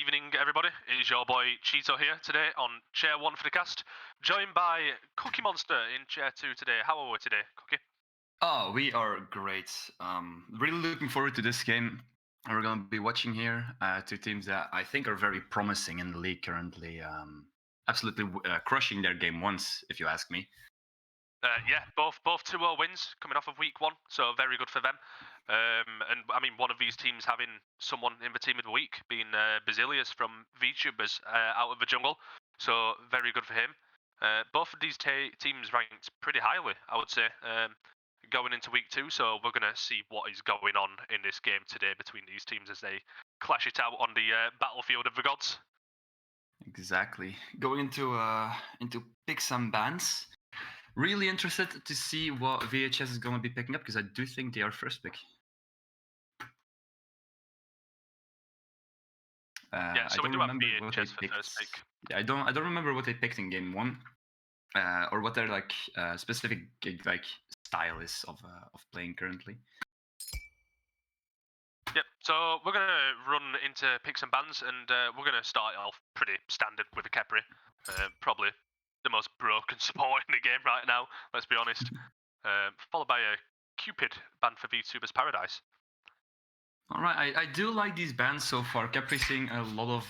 evening, everybody. It is your boy Cheeto here today on Chair 1 for the cast, joined by Cookie Monster in Chair 2 today. How are we today, Cookie? Oh, we are great. Really looking forward to this game. We're going to be watching here two teams that I think are very promising in the league currently. Absolutely crushing their game once, if you ask me. Yeah, both 2-0 wins coming off of week 1, so very good for them. And I mean, one of these teams having someone in the team of the week, being Basilius from VTubers out of the jungle, so very good for him. Both of these teams ranked pretty highly, I would say, going into week 2. So we're going to see what is going on in this game today between these teams as they clash it out on the battlefield of the gods. Exactly. Going into pick some bands. Really interested to see what VHS is going to be picking up because I do think they are first pick. Yeah, so I we don't do have remember what they VHS for picked. first pick. Yeah, I don't remember what they picked in game 1, or what their specific style is of playing currently. Yep, so we're going to run into picks and bans, and we're going to start off pretty standard with a Kepri. Probably the most broken support in the game right now, let's be honest. Followed by a Cupid ban for VTubers Paradise. All right, I do like these bands so far. Capri seeing a lot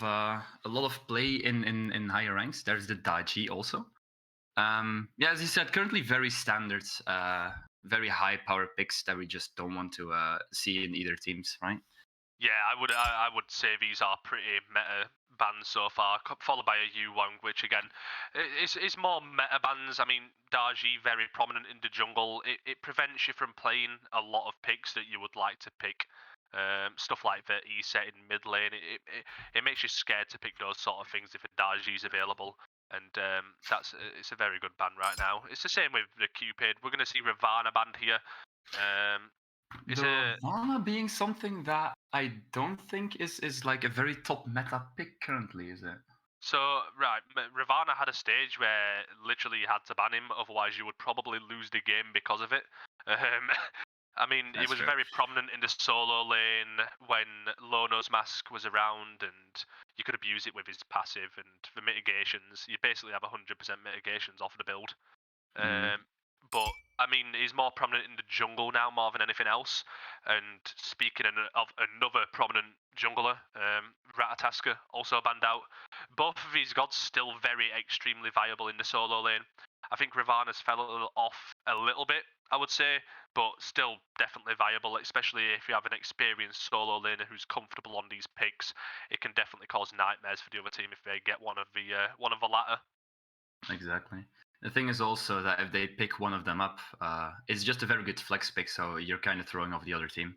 of play in higher ranks. There's the Daji also. Yeah, as you said, currently very standard, very high power picks that we just don't want to see in either teams, right? Yeah, I would say these are pretty meta bans so far, followed by a Yu Wang, which again is more meta bans. I mean, Daji very prominent in the jungle. It prevents you from playing a lot of picks that you would like to pick. Stuff like the E set in mid lane. It makes you scared to pick those sort of things if a Daji is available. And it's a very good ban right now. It's the same with the Cupid. We're going to see Ravana banned here. Ravana being something that I don't think is like a very top meta pick currently, is it? So, right, Ravana had a stage where literally you had to ban him, otherwise you would probably lose the game because of it. I mean, he That's was true. very prominent in the solo lane when Lono's mask was around, and you could abuse it with his passive and the mitigations. You basically have 100% mitigations off the build. But I mean, he's more prominent in the jungle now more than anything else. And speaking of another prominent jungler, Ratataska also banned out. Both of these gods still very extremely viable in the solo lane. I think Ravana's fell off a little bit, I would say, but still definitely viable, especially if you have an experienced solo laner who's comfortable on these picks. It can definitely cause nightmares for the other team if they get one of the latter. Exactly. The thing is also that if they pick one of them up, it's just a very good flex pick, so you're kind of throwing off the other team.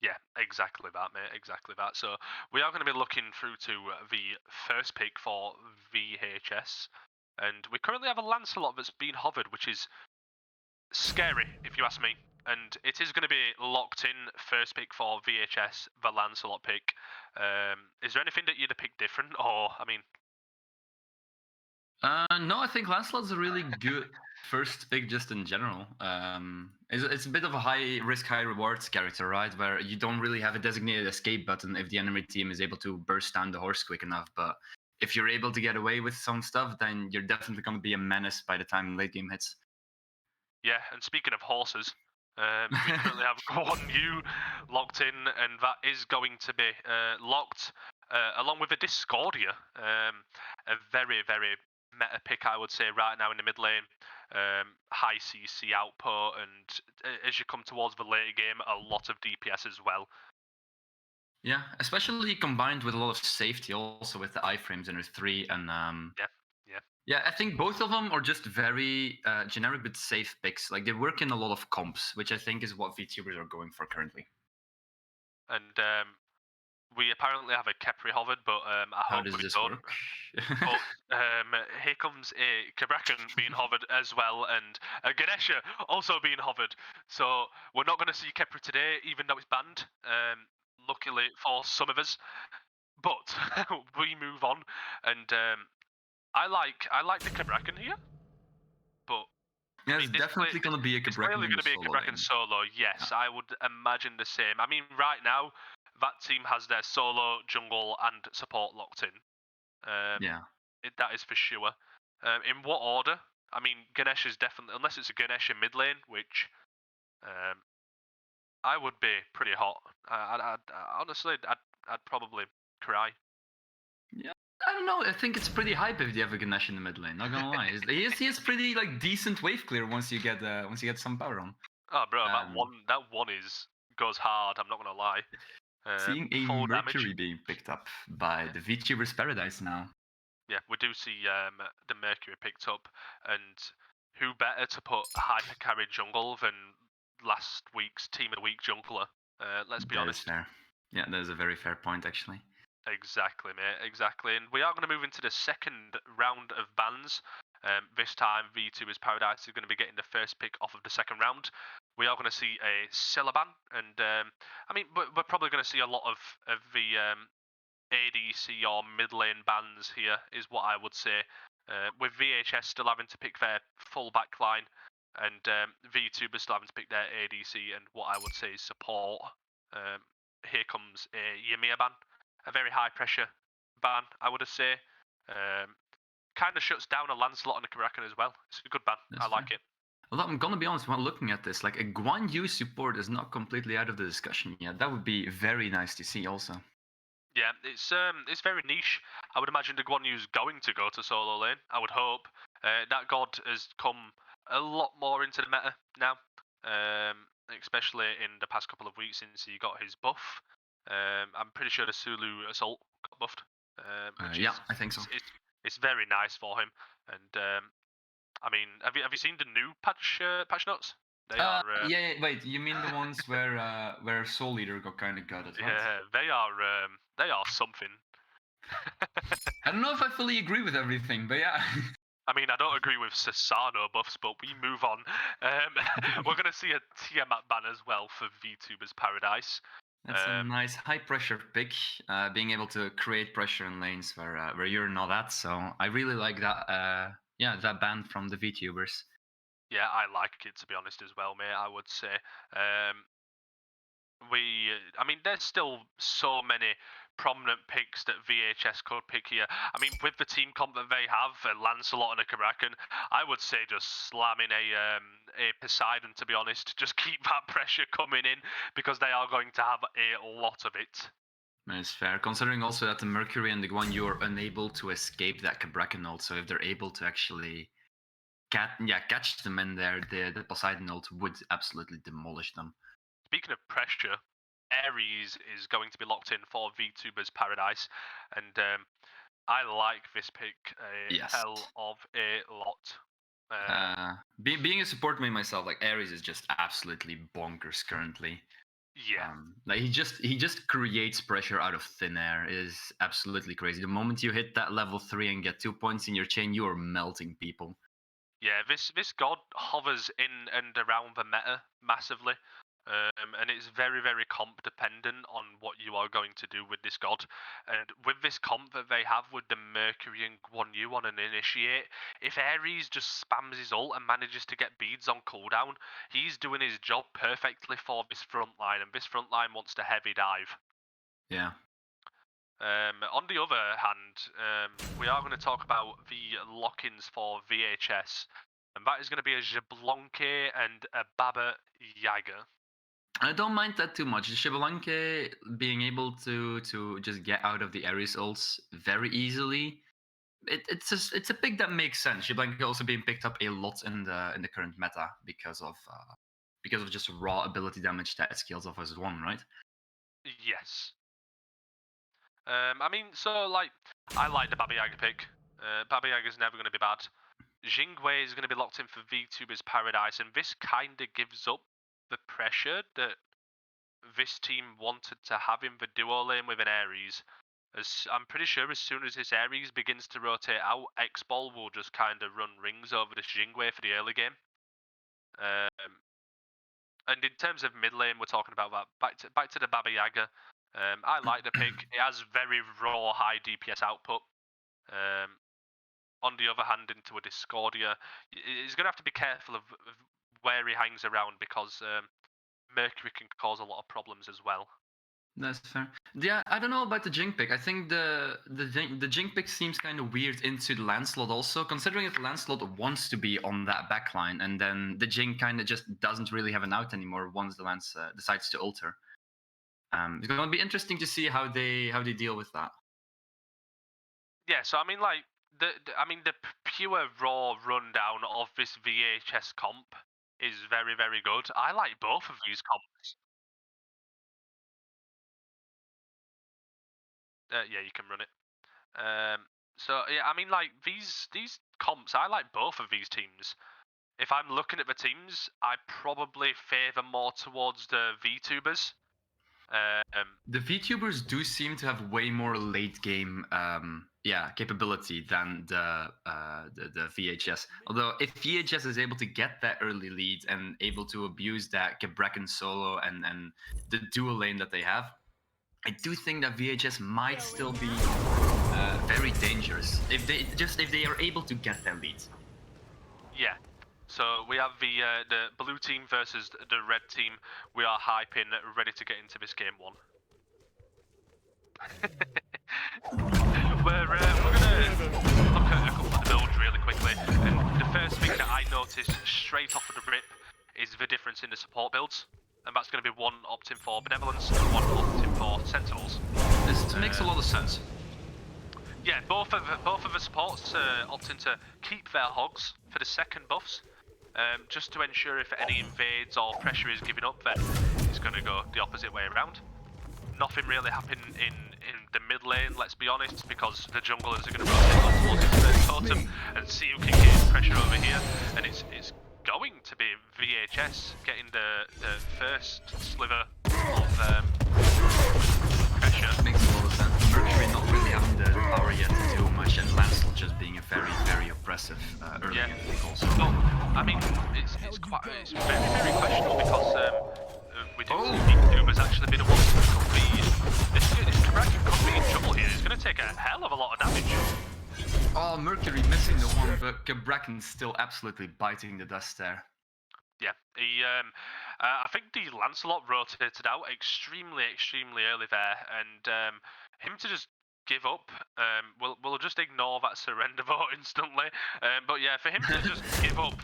Yeah, exactly that, mate. Exactly that. So we are going to be looking through to the first pick for VHS, and we currently have a Lancelot that's been hovered, which is scary, if you ask me. And it is going to be locked in first pick for VHS, the Lancelot pick. Is there anything that you'd have picked different, or I mean? No, I think Lancelot's a really good first pick just in general. It's a bit of a high risk, high rewards character, right? Where you don't really have a designated escape button if the enemy team is able to burst down the horse quick enough. But if you're able to get away with some stuff, then you're definitely going to be a menace by the time late game hits. Yeah, and speaking of horses, we currently have one new locked in, and that is going to be locked along with a Discordia. A very, very meta pick, I would say, right now in the mid lane. High CC output, and as you come towards the later game, a lot of DPS as well. Yeah, especially combined with a lot of safety, also with the iframes in her 3 and Yeah, I think both of them are just very generic but safe picks. Like they work in a lot of comps, which I think is what VTubers are going for currently. And we apparently have a Kepri hovered, but I How hope does we this don't. work? But here comes a Kabrakan being hovered as well, and a Ganesha also being hovered. So we're not going to see Kepri today, even though it's banned. Luckily for some of us, but we move on, and I like the Kabrakan here, but Yeah, I it's mean, definitely going to be a it's Kabrakan clearly in going the to be a solo Kabrakan lane. solo. Yes, I would imagine the same. I mean, right now, that team has their solo, jungle, and support locked in. Yeah. That is for sure. In what order? I mean, Ganesh is definitely, unless it's a Ganesh in mid lane, which um, I would be pretty hot. Honestly, I'd probably cry. Yeah. I don't know. I think it's pretty hype if you have a Ganesh in the mid lane. Not gonna lie, he is pretty like decent wave clear once you get some power on. Oh, bro, Um, that one goes hard. I'm not gonna lie. Seeing a Full damage. Mercury being picked up by the VTubers Paradise now. Yeah, we do see the Mercury picked up, and who better to put hyper carry jungle than last week's Team of the Week jungler? Let's be That is honest. fair. Yeah, that is a very fair point actually. Exactly, mate. Exactly. And we are going to move into the second round of bans. This time, V2's Paradise is going to be getting the first pick off of the second round. We are going to see a Scylla ban, and I mean, we're probably going to see a lot of the ADC or mid lane bans here, is what I would say. With VHS still having to pick their full back line, and VTubers still having to pick their ADC, and what I would say is support. Here comes a Ymir ban, a very high pressure ban, I would say. Kind of shuts down a Lancelot and a Karakan as well. It's a good ban. That's I like fair. it. Although I'm gonna be honest, when looking at this, like a Guan Yu support is not completely out of the discussion yet. That would be very nice to see also. Yeah, it's very niche. I would imagine the Guan Yu's going to go to solo lane. I would hope. That god has come a lot more into the meta now, especially in the past couple of weeks since he got his buff. I'm pretty sure the Sulu assault got buffed, which Yeah, is I think so. it's very nice for him. And I mean, have you seen the new patch notes? They are Yeah, wait, you mean the ones where Soul Eater got kind of gutted, right? yeah, they are something. I don't know if I fully agree with everything, but yeah. I mean, I don't agree with Sasano buffs, but we move on. We're going to see a Tiamat ban as well for VTubers Paradise. That's a nice high pressure pick, being able to create pressure in lanes where you're not at. So I really like that. Yeah, that ban from the VTubers. Yeah, I like it, to be honest, as well, mate. I would say. I mean, there's still so many prominent picks that VHS could pick here. I mean, with the team comp that they have, Lancelot and a Karakan, I would say just slamming a Poseidon, to be honest. Just keep that pressure coming in because they are going to have a lot of it. It's fair, considering also that the Mercury and the Guan Yu are unable to escape that Cabrakan ult. So if they're able to actually catch them in there, the Poseidon ult would absolutely demolish them. Speaking of pressure, Ares is going to be locked in for VTubers Paradise, and I like this pick a hell of a lot. Being a support main myself, like Ares is just absolutely bonkers currently. Yeah. Like he just creates pressure out of thin air. It is absolutely crazy. The moment you hit that level 3 and get 2 points in your chain, you are melting people. Yeah, this god hovers in and around the meta massively. And it's very, very comp dependent on what you are going to do with this god. And with this comp that they have with the Mercury and Guan Yu on an initiate, if Ares just spams his ult and manages to get beads on cooldown, he's doing his job perfectly for this front line, and this front line wants to heavy dive. Yeah. On the other hand, we are going to talk about the lock-ins for VHS, and that is going to be a Jablonke and a Baba Yaga. I don't mind that too much. Xbalanque being able to just get out of the Ares ults very easily. It's a pick that makes sense. Xbalanque also being picked up a lot in the current meta because of just raw ability damage that it scales off as one, right? Yes. I mean, so like, I like the Baba Yaga pick. Baba Yaga's never going to be bad. Jingwei is going to be locked in for VTubers Paradise, and this kind of gives up the pressure that this team wanted to have in the duo lane with an Ares. As I'm pretty sure as soon as this Ares begins to rotate out, X-Ball will just kind of run rings over this Jingwei for the early game. And in terms of mid lane, we're talking about that. Back to the Baba Yaga. I like the pick. It has very raw high DPS output. On the other hand, into a Discordia, he's going to have to be careful of where he hangs around because Mercury can cause a lot of problems as well. That's fair. Yeah, I don't know about the Jing pick. I think the Jing pick seems kind of weird into the Lancelot also, considering that Lancelot wants to be on that backline, and then the Jing kind of just doesn't really have an out anymore once the Lance decides to alter. It's going to be interesting to see how they deal with that. Yeah, so I mean, like the pure raw rundown of this VHS comp is very, very good. I like both of these comps. Yeah, you can run it. So yeah, I mean, like these comps, I like both of these teams. If I'm looking at the teams, I probably favour more towards the VTubers. The VTubers do seem to have way more late game capability than the VHS. Although if VHS is able to get that early lead and able to abuse that Gebracken solo and the dual lane that they have, I do think that VHS might still be very dangerous if they are able to get that lead. Yeah. So we have the blue team versus the red team. We are hyping, ready to get into this game 1. we're gonna look at a couple of the builds really quickly. And the first thing that I noticed straight off of the rip is the difference in the support builds. And that's going to be one opting for Benevolence and one opting for Sentinels. This makes a lot of sense. Yeah, both of the supports opting to keep their hogs for the second buffs, just to ensure if any invades or pressure is giving up, then it's going to go the opposite way around. Nothing really happened in the mid lane, let's be honest, because the junglers are going to rotate up towards the totem and see who can get pressure over here, and it's going to be VHS getting the first sliver of pressure. Makes a lot of sense. Mercury not really having the power yet to do much, and Lancelot just being a very, very oppressive early in the pick also. Well, I mean, it's very, very questionable because we do see VTubers actually be the ones who could be. This Kraken could be in trouble here. It's going to take a hell of a lot of damage. Oh, Mercury missing the one, but Gebracken's still absolutely biting the dust there. Yeah, he. I think the Lancelot rotated out extremely early there, and him to just give up. We'll just ignore that surrender vote instantly. But yeah, for him to just give up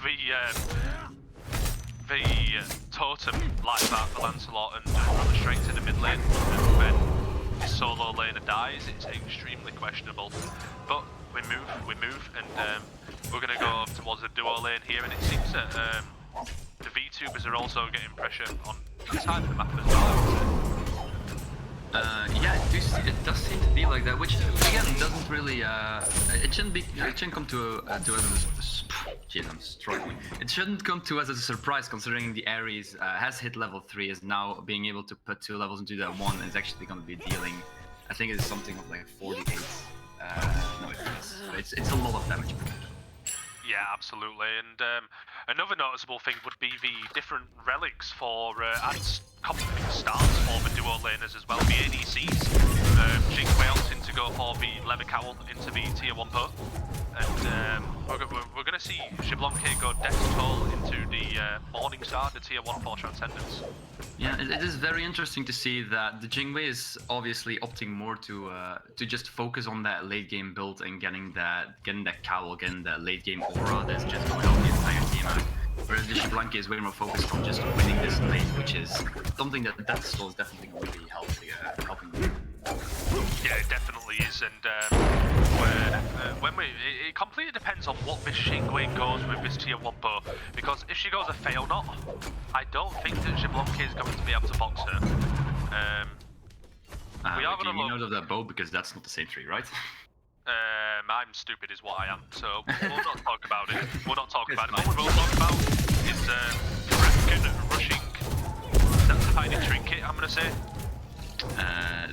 the totem like that for Lancelot and run straight to the mid lane, and then his solo laner dies, it's extremely questionable. But we move, and we're gonna go towards the duo lane here, and it seems that the VTubers are also getting pressure on that side of the map as well. Yeah, it does seem to be like that, which again doesn't really. It shouldn't come to us as jeez, I'm struggling. It shouldn't come to us as a surprise, considering the Ares has hit level 3, is now being able to put 2 levels into that 1, and is actually going to be dealing. I think it's something of like 48. No, it's a lot of damage. Yeah, absolutely. And another noticeable thing would be the different relics for and completing starts for the duo laners as well. The ADCs. Jingwei opting to go for the leather cowl into the tier 1 pot. And we're going to see Jablonke go Death Toll into the Morning Star, the tier 1 for Transcendence. Yeah, it is very interesting to see that the Jingwei is obviously opting more to just focus on that late game build and getting that cowl, getting that late game aura that's just going on the entire game out. Whereas the Jablonke is way more focused on just winning this late, which is something that Death Toll is definitely going to be helping. Yeah, it definitely is, and it completely depends on what this Jingwei goes with this tier 1 bow, because if she goes a fail not, I don't think that Jablonke is going to be able to box her. We are going to know that bow because that's not the same tree, right? I'm stupid is what I am, so we'll not talk about it. We'll not talk about it. What we will talk about is Kraken rushing that tiny trinket, I'm going to say.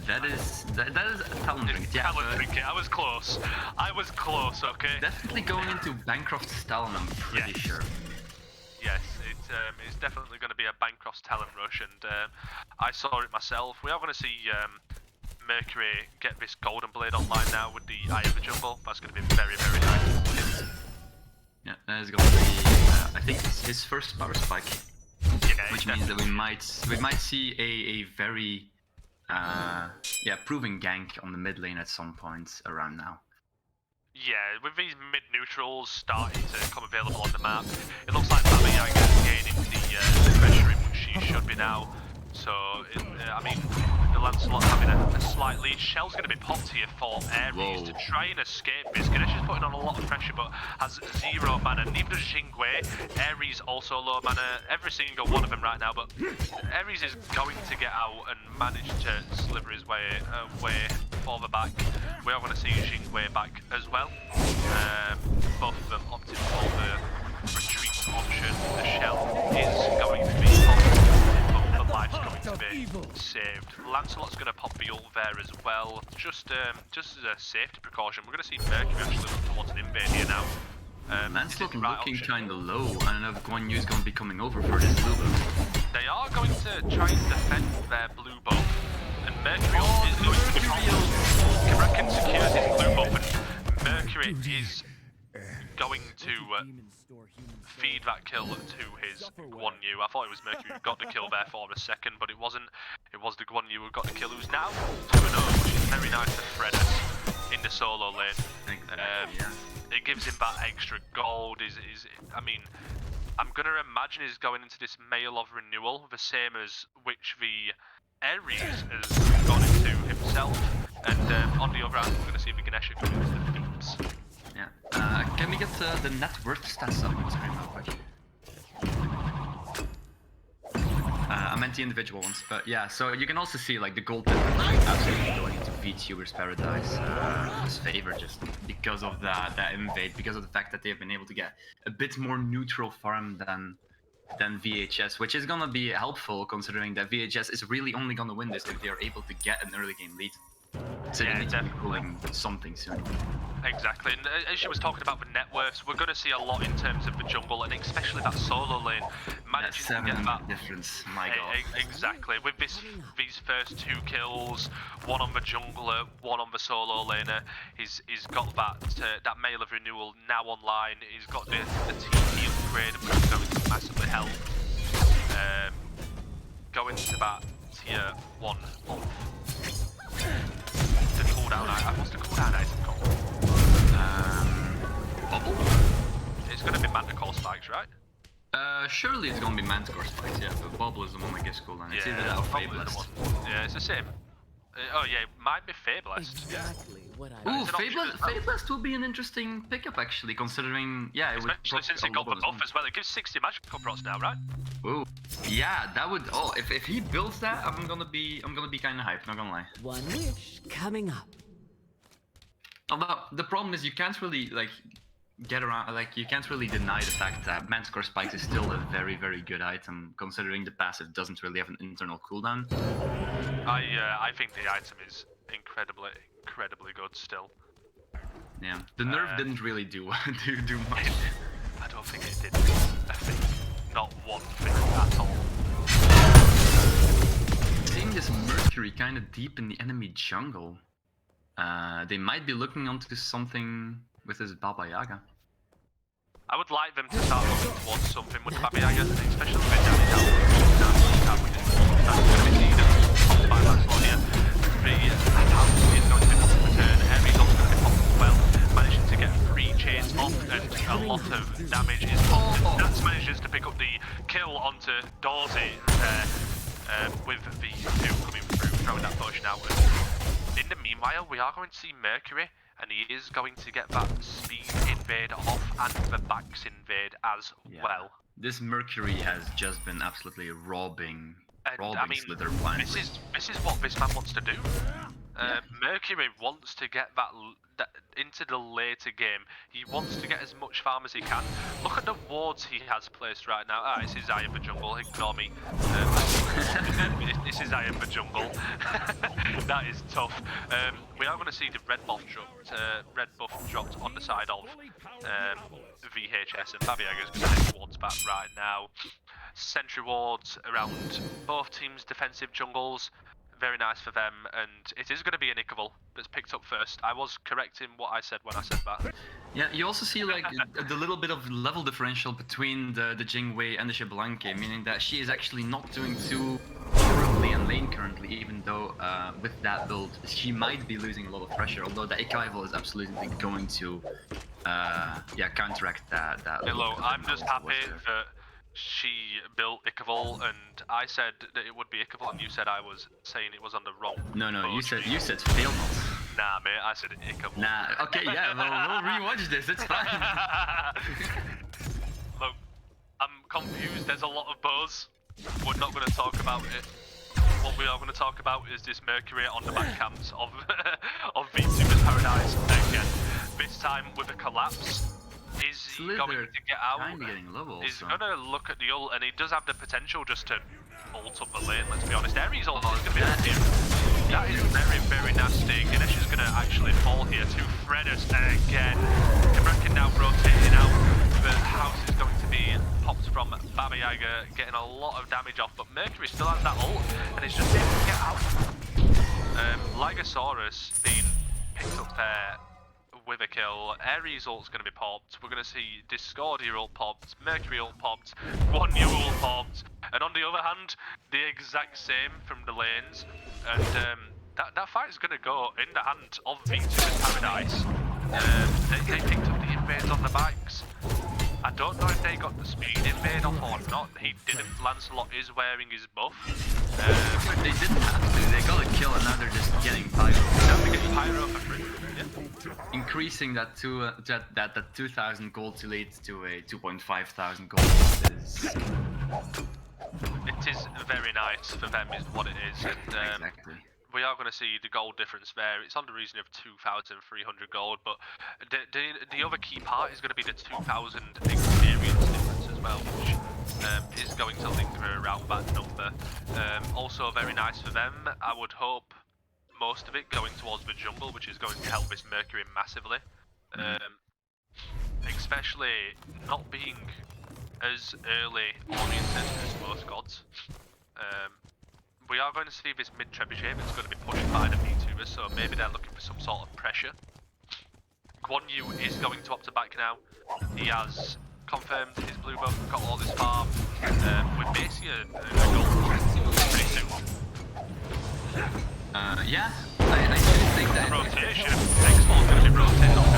That is a talent trinket. Yeah, trinket. I was close, okay? Definitely going into Bancroft's talent, I'm pretty sure. Yes, it's definitely going to be a Bancroft's talent rush, and I saw it myself. We are going to see Mercury get this Golden Blade online now with the Eye of the Jungle. That's going to be very, very nice. Yeah, that is going to be, I think, his first power spike. Yeah, which means that we might see a very Yeah, proving gank on the mid lane at some point around now. Yeah, with these mid-neutrals starting to come available on the map, it looks like Baba Yaga is gaining the pressure in which she should be now. So, I mean, the Lancelot having a slight lead. Shell's going to be popped here for Ares to try and escape this. Ganesh is putting on a lot of pressure, but has 0 mana. Neither does Xingwei. Ares also low mana. Every single one of them right now, but Ares is going to get out and manage to sliver his way further back. We are going to see Xingwei back as well. Both of them opted for the retreat option. The Shell is going to be popped, but life's going to be saved. Lancelot's going to pop the ult there as well, just as a safety precaution. We're going to see Mercury actually look towards an invade here now. Lancelot looking kind of low. I don't know if Guan Yu is going to be coming over for this blue buff. They are going to try and defend their blue buff, and Mercury is going to be popped. Can secure his blue buff, and Mercury is going to feed that kill to his Guan Yu. I thought it was Mercury who got the kill there for a second, but it wasn't. It was the Guan Yu who got the kill, who's now 2-0, which is very nice to Fredus in the solo lane. It gives him that extra gold. I mean, I'm going to imagine he's going into this Mail of Renewal, the same as which the Ares has gone into himself. And on the other hand, we're going to see the Ganesha come into the Beams. Yeah. Can we get the net worth stats up on screen real quick? I meant the individual ones, but yeah, so you can also see like the gold difference absolutely going into VTuber's Paradise his favor, just because of that invade, because of the fact that they have been able to get a bit more neutral farm than VHS, which is gonna be helpful considering that VHS is really only gonna win this if they are able to get an early game lead. So yeah, they need to be pulling something soon. Exactly, and as you was talking about the net worths, we're going to see a lot in terms of the jungle, and especially that solo lane managing to get that difference. My God. Exactly, with these first 2 kills, one on the jungler, one on the solo laner. He's got that Mail of Renewal now online. He's got the TP upgrade, which is going to massively help. Go into that tier 1 of the cooldown. What's the cooldown item called? Bubble? It's going to be Manticore Spikes, right? Surely it's going to be Manticore Spikes, yeah, but Bubble is the one that gives cooldown. It's either that or Fabulist. Yeah, it's the same. Oh yeah, it might be Fabulist. Exactly what I Ooh, Fabulist will be an interesting pickup actually, considering, yeah, it would especially since it got the buff as well. It gives 60 magical procs now, right? Ooh, yeah, that would. Oh, if he builds that, I'm gonna be kind of hyped. Not gonna lie. One wish coming up. Although the problem is you can't really like get around, like you can't really deny the fact that Manticore Spikes is still a very, very good item, considering the passive doesn't really have an internal cooldown. I think the item is incredibly good still. Yeah, the nerf didn't really do much. I don't think it did a thing, not one thing at all. Seeing this Mercury kind of deep in the enemy jungle, they might be looking onto something with this Baba Yaga. I would like them to start looking towards something with Baba Yaga, especially with Danny down with this wall. That's going to be needed by Lancelot here. The house is going to be popped in return. Ares also going to be popped as well, managing to get 3 chains off, and a lot of damage is popped. That's manages to pick up the kill onto Dorsey with the 2 coming through, throwing that potion out. In the meanwhile, we are going to see Mercury, and he is going to get that speed invade off and the backs invade as well. This Mercury has just been absolutely robbing Slither blindly. This is what this man wants to do. Mercury wants to get that into the later game. He wants to get as much farm as he can. Look at the wards he has placed right now. This is Eye of the Jungle, ignore me. This is Eye of the Jungle. That is tough. We are going to see the red buff dropped on the side of VHS, and Baba Yaga is going to head towards that right now. Sentry wards around both teams' defensive jungles. Very nice for them, and it is going to be an Ichabod that's picked up first. I was correct in what I said when I said that. Yeah, you also see like the little bit of level differential between the Jingwei and the Xingwei, meaning that she is actually not doing too horribly in lane currently, even though with that build she might be losing a lot of pressure. Although the Ekival is absolutely going to counteract that. Hello, I'm just happy whatsoever. that she built Ichabod, and I said that it would be Ichabod, and you said I was saying it was on the wrong. No, you poetry. said fail mod. Nah, mate, I said Ichabod. Nah, okay, yeah, we'll rewatch this. It's fine. Look, I'm confused. There's a lot of buzz. We're not going to talk about it. What we are going to talk about is this Mercury on the back camps of of VTuber's Paradise again. This time with a collapse. Is he going to get out? He's going to look at the ult, and he does have the potential just to ult up the lane, let's be honest. Ares ult is going to be active. That is very, very nasty. Ganesh is going to actually fall here to Fredus again. Kamrakin now rotating out. The house is going to be popped from Baba Yaga, getting a lot of damage off, but Mercury still has that ult, and he's just able to get out. Lygosaurus being picked up there with a kill. Ares ult's going to be popped. We're going to see Discordia ult popped, Mercury ult popped, Guan Yu ult popped, and on the other hand, the exact same from the lanes. And that fight is going to go in the hand of VTuber's Paradise. They picked up the invades on the bikes. I don't know if they got the speed invade off or not. He didn't. Lancelot is wearing his buff. They didn't have to. They got a kill and now they're just getting pyro. They're getting pyro for free. Yeah. Increasing that 2,000 gold to lead to a 2,500 gold is... It is very nice for them, is what it is. And, exactly. We are going to see the gold difference there. It's on the region of 2,300 gold, but the other key part is going to be the 2,000 experience difference as well, which is going to linger around that number. Also very nice for them. I would hope most of it going towards the jungle, which is going to help this Mercury massively. Especially not being as early oriented as most gods. We are going to see this mid-trebuchet that's going to be pushed by the VTubers, so maybe they're looking for some sort of pressure. Guan Yu is going to opt to back now. He has confirmed his blue buff, got all this farm. With basically a goal pretty soon. Yeah, I do think that... Rotation. X-Ball's going to be rotated off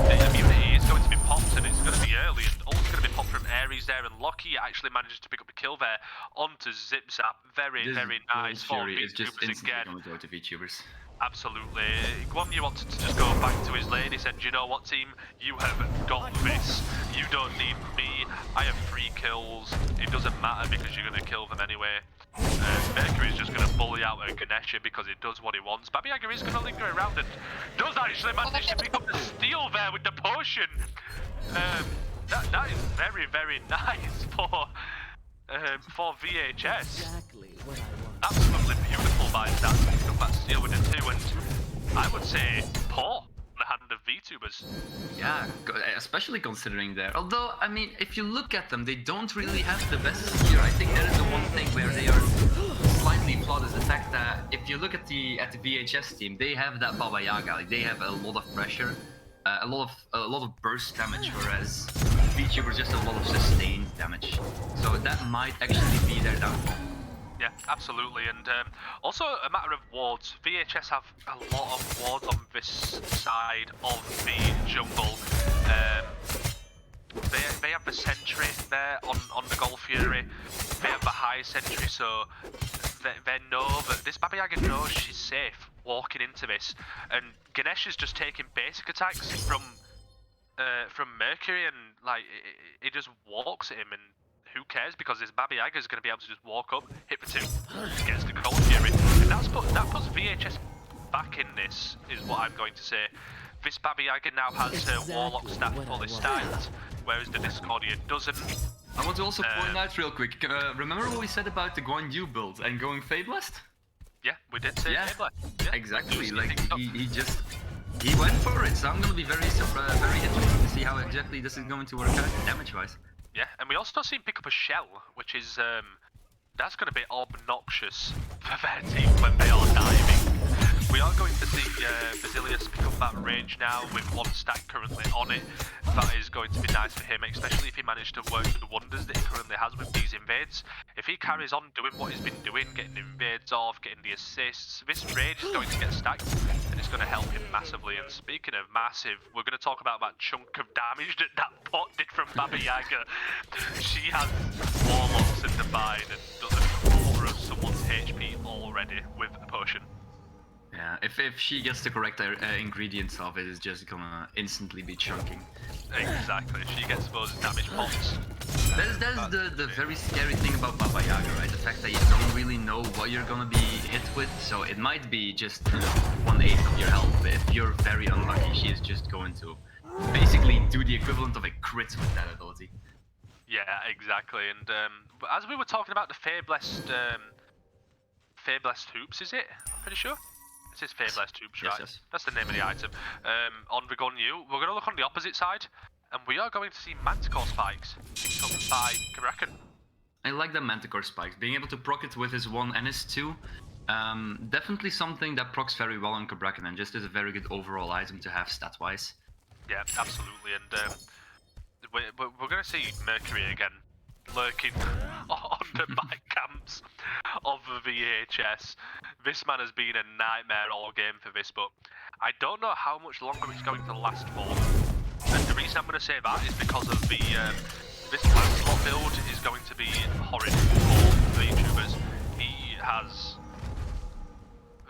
the immunity is going to be popped, and it's going to be early, and ult's going to be popped from Ares there, and Loki actually manages to pick up the kill there onto Zip Zap. Very, very nice for VTubers again. Going to go to VTubers. Absolutely. Guan Yu wanted to just go back to his lane. He said, you know what, team? You have got this. You don't need me. I have 3 kills. It doesn't matter because you're going to kill them anyway. Mercury is just going to bully out a Ganesha because he does what he wants. Baba Yaga is going to linger around and does actually manage to pick up the steal there with the potion. That is very, very nice for VHS. Exactly what I want. Absolutely beautiful by Stats picking up that steal with the 2, and I would say poor the hand of VTubers. Yeah, especially considering there. Although, I mean, if you look at them, they don't really have the best gear. I think that is the one thing where they are slightly flawed is the fact that if you look at the VHS team, they have that Baba Yaga. Like, they have a lot of pressure, a lot of burst damage, whereas VTubers just a lot of sustained damage. So that might actually be their downfall. Yeah, absolutely, and also a matter of wards. VHS have a lot of wards on this side of the jungle. They have the sentry there on the Gold Fury. They have the high sentry, so they know that this Baba Yaga knows she's safe walking into this, and Ganesh is just taking basic attacks from Mercury, and like he just walks at him, and who cares, because this Baba Yaga is going to be able to just walk up, hit the 2, gets the Gold Fury, and that puts VHS back in this, is what I'm going to say. This Baba Yaga now has her Warlock staff fully stacked, whereas the Discordia doesn't. I want to also point out real quick, remember what we said about the Guan Yu build and going Fablast? Yeah, we did say Fablast. Yeah. Exactly, like he went for it, so I'm going to be very interested to see how exactly this is going to work out damage-wise. Yeah, and we also see him pick up a shell, which is, that's going to be obnoxious for their team when they are diving. We are going to see Basilius pick up combat range now with one stack currently on it. That is going to be nice for him, especially if he managed to work the wonders that he currently has with these invades. If he carries on doing what he's been doing, getting invades off, getting the assists, this rage is going to get stacked and it's going to help him massively. And speaking of massive, we're going to talk about that chunk of damage that bot did from Baba Yaga. She has warlocks in the bind and does a quarter of someone's HP already with a potion. Yeah, if she gets the correct ingredients of it, it's just gonna instantly be chunking. Exactly, she gets those damage pots. That's the very scary thing about Baba Yaga, right? The fact that you don't really know what you're gonna be hit with, so it might be just 1/8 of your health, but if you're very unlucky, she is just going to basically do the equivalent of a crit with that ability. Yeah, exactly, and as we were talking about the Fablessed hoops, is it? I'm pretty sure. It is Fablessed hoops, right? Yes. That's the name of the item. On Rigonyu, we're going to look on the opposite side, and we are going to see Manticore spikes picked up by Kraken. I like the Manticore spikes. Being able to proc it with his 1 and his 2. Definitely something that procs very well on Kraken and just is a very good overall item to have stat-wise. Yeah, absolutely, and we're going to see Mercury again lurking on the back camps of the VHS. This man has been a nightmare all game for this, but I don't know how much longer it's going to last for. And the reason I'm going to say that is because of the this Lancelot build is going to be horrid for the YouTubers. He has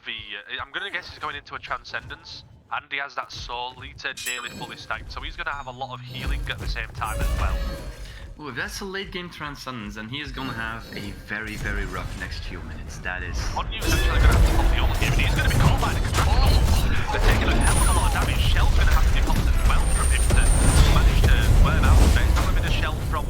I'm going to guess he's going into a Transcendence, and he has that Soul Eater nearly fully stacked, so he's going to have a lot of healing at the same time as well. Ooh, if that's a late game Transcendence, then he is gonna have a very, very rough next few minutes. That is. On you is actually going to have to pop the ult here, and he's going to be called by the contractor. They're taking a hell of a lot of damage. Shell's going to have to be popped as well from him to manage to worm out. But it's not going to be the shell from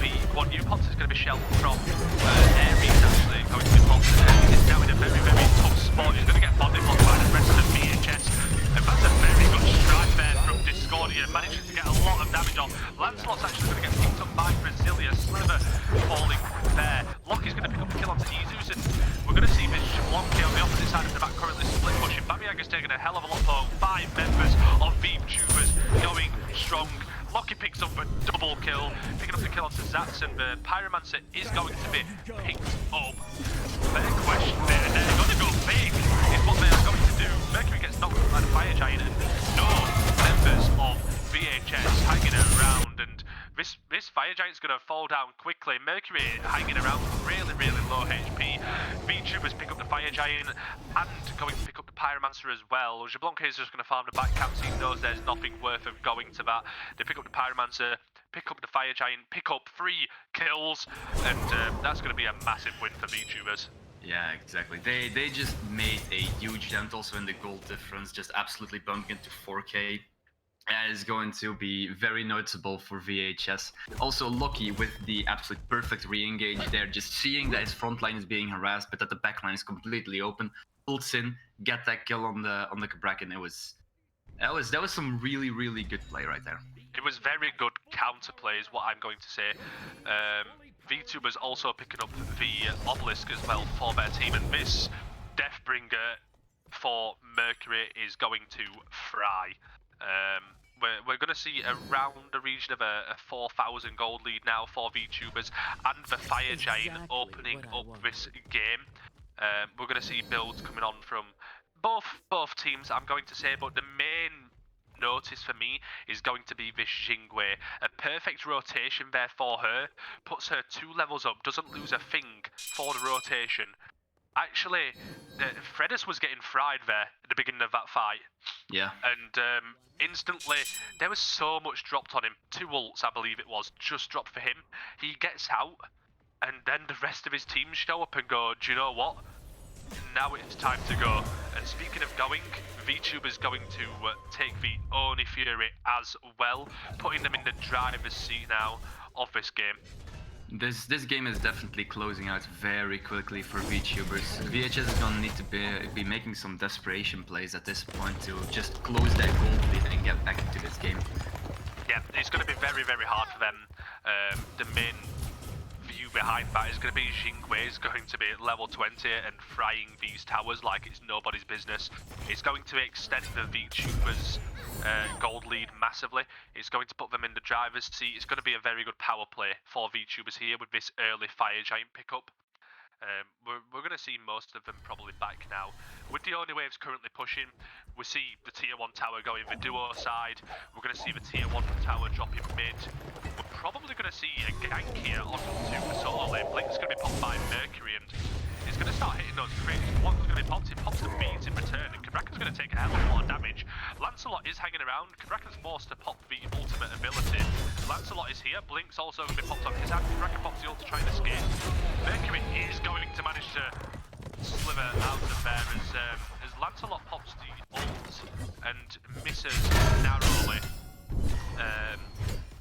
the one new pops, it's going to be shell from Ares actually going to be popped. He's now in a very, very tough spot. He's going to get body blocked by the rest of VHS. And that's a very good strike there from Discordia, managing to get a lot of damage off. Lancelot's actually going to get picked up by Brasilia, Sliver falling there. Lockie's going to pick up the kill onto Izus, and we're going to see this Shablonkey on the opposite side of the map currently split pushing. Baba Yaga's taking a hell of a lot though. 5 members of VTubers going strong. Lockie picks up a double kill, picking up the kill onto Zats, and the Pyromancer is going to be picked up. Fair question there, and they're going to go big, is what they're going to do. Mercury gets knocked by the Fire Giant, and no members of VHS hanging around, and this Fire Giant's going to fall down quickly. Mercury hanging around really, really low HP. VTubers pick up the Fire Giant and going to pick up the Pyromancer as well. Jablonka is just going to farm the back camps. He knows there's nothing worth of going to that. They pick up the Pyromancer, pick up the Fire Giant, pick up 3 kills, and that's going to be a massive win for VTubers. Yeah, exactly. They just made a huge dent also in the gold difference, just absolutely bumping into 4K. That is going to be very noticeable for VHS. Also Loki with the absolute perfect re-engage there, just seeing that his front line is being harassed, but that the back line is completely open. Ults in, get that kill on the Kraken. That was some really, really good play right there. It was very good counterplay is what I'm going to say. VTubers also picking up the Obelisk as well for their team, and this Deathbringer for Mercury is going to fry. We're going to see around the region of a 4,000 gold lead now for VTubers, and the Fire Giant opening up this game. We're going to see builds coming on from both teams, I'm going to say, but the main notice for me is going to be this Jingwei. A perfect rotation there for her, puts her 2 levels up, doesn't lose a thing for the rotation. Actually, Fredus was getting fried there at the beginning of that fight. Yeah. And instantly, there was so much dropped on him. 2 ults, I believe it was, just dropped for him. He gets out, and then the rest of his team show up and go, do you know what? Now it's time to go. And speaking of going, VTuber's going to take the Oni Fury as well, putting them in the driver's seat now of this game. This game is definitely closing out very quickly for VTubers. VHS is gonna need to be making some desperation plays at this point to just close that gold lead and get back into this game. Yeah, it's going to be very, very hard for them. The main view behind that is going to be Jingwei is going to be at level 20 and frying these towers like it's nobody's business. It's going to extend the VTubers' gold lead massively. It's going to put them in the driver's seat. It's going to be a very good power play for VTubers here with this early Fire Giant pickup. We're going to see most of them probably back now. With the only waves currently pushing, we see the tier 1 tower going the duo side. We're going to see the tier 1 tower dropping mid. We're probably going to see a gank here onto the solo lane. Blink's going to be popped by Mercury and it's going to start hitting those crits. One's going to be popped, he pops the beads in return and Cabracca's going to take a hell of a lot of damage. Lancelot is hanging around. Cabracca's forced to pop the ultimate ability. Lancelot is here. Blink's also going to be popped on his hand. Cabracca pops the ult to try and escape. Mercury is going to manage to slither out of there as Lancelot pops the ult and misses narrowly.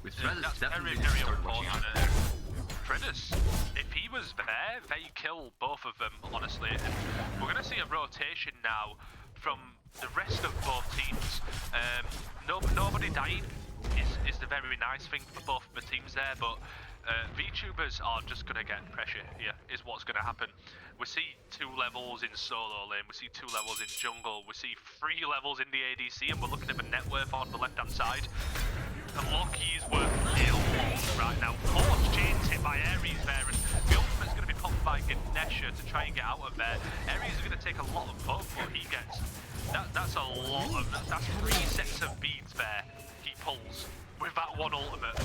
With Threadus, that's definitely very start watching out. unfortunate. Threadus, if he was there, they kill both of them, honestly. And we're going to see a rotation now from the rest of both teams. Nobody dying is the very nice thing for both the teams there, but VTubers are just going to get pressure here, is what's going to happen. We see 2 levels in solo lane, we see 2 levels in jungle, we see 3 levels in the ADC, and we're looking at the net worth on the left-hand side. And Loki is worth ill right now. Force chains hit by Ares there, and the ultimate's going to be popped by Ganesha to try and get out of there. Ares is going to take a lot of poke, but he gets... That's a lot of... That's 3 sets of beads there he pulls with that one ultimate.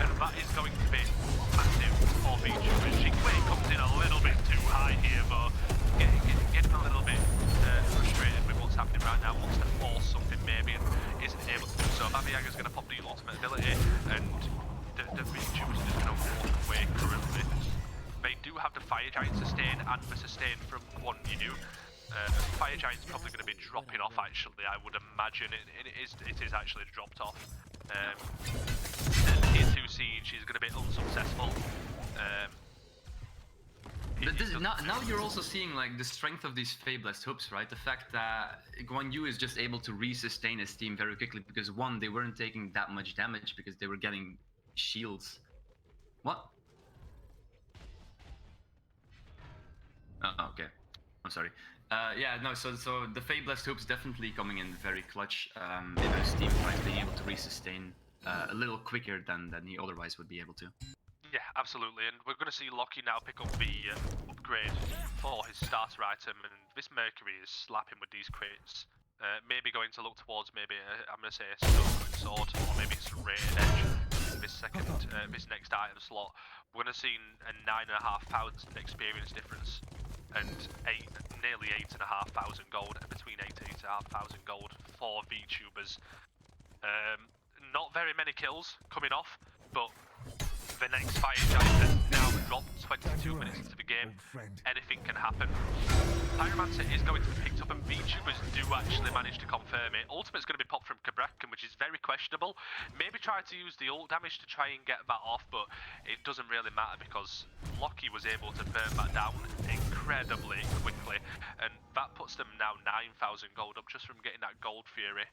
And that is going to be massive for VTubers. Jingwei comes in a little bit too high here, but getting a little bit frustrated with what's happening right now. Wants to force something maybe and isn't able to do so. Baba Yaga's going to pop the ultimate ability and the VTubers are just going to walk away currently. They do have the Fire Giant sustain and the sustain from Guan Yu. Fire Giant's probably going to be dropping off actually, I would imagine. It is actually dropped off. Tier 2 Siege is going to be unsuccessful. Now you're also seeing like the strength of these Fabless hoops, right? The fact that Guan Yu is just able to re-sustain his team very quickly because one, they weren't taking that much damage because they were getting shields. What? Oh, okay. I'm sorry. Yeah, no, so the Fabless hoops definitely coming in very clutch. In his team, right, being able to re-sustain a little quicker than he otherwise would be able to. Yeah, absolutely, and we're going to see Loki now pick up the upgrade for his starter item, and this Mercury is slapping with these crits. Maybe going to look towards maybe, I'm going to say a Stonewood Sword, or maybe it's a Rated Edge in this next item slot. We're going to see a 9,500 experience difference, and nearly 8,500 gold, between 8,000 to 8,500 gold for VTubers. Not very many kills coming off, but the next Fire Giant has now dropped 22 minutes into the game. Anything can happen. Pyromancer is going to be picked up and VTubers do actually manage to confirm it. Ultimate's going to be popped from Cabracca, which is very questionable. Maybe try to use the ult damage to try and get that off, but it doesn't really matter because Loki was able to burn that down incredibly quickly. And that puts them now 9,000 gold up just from getting that Gold Fury.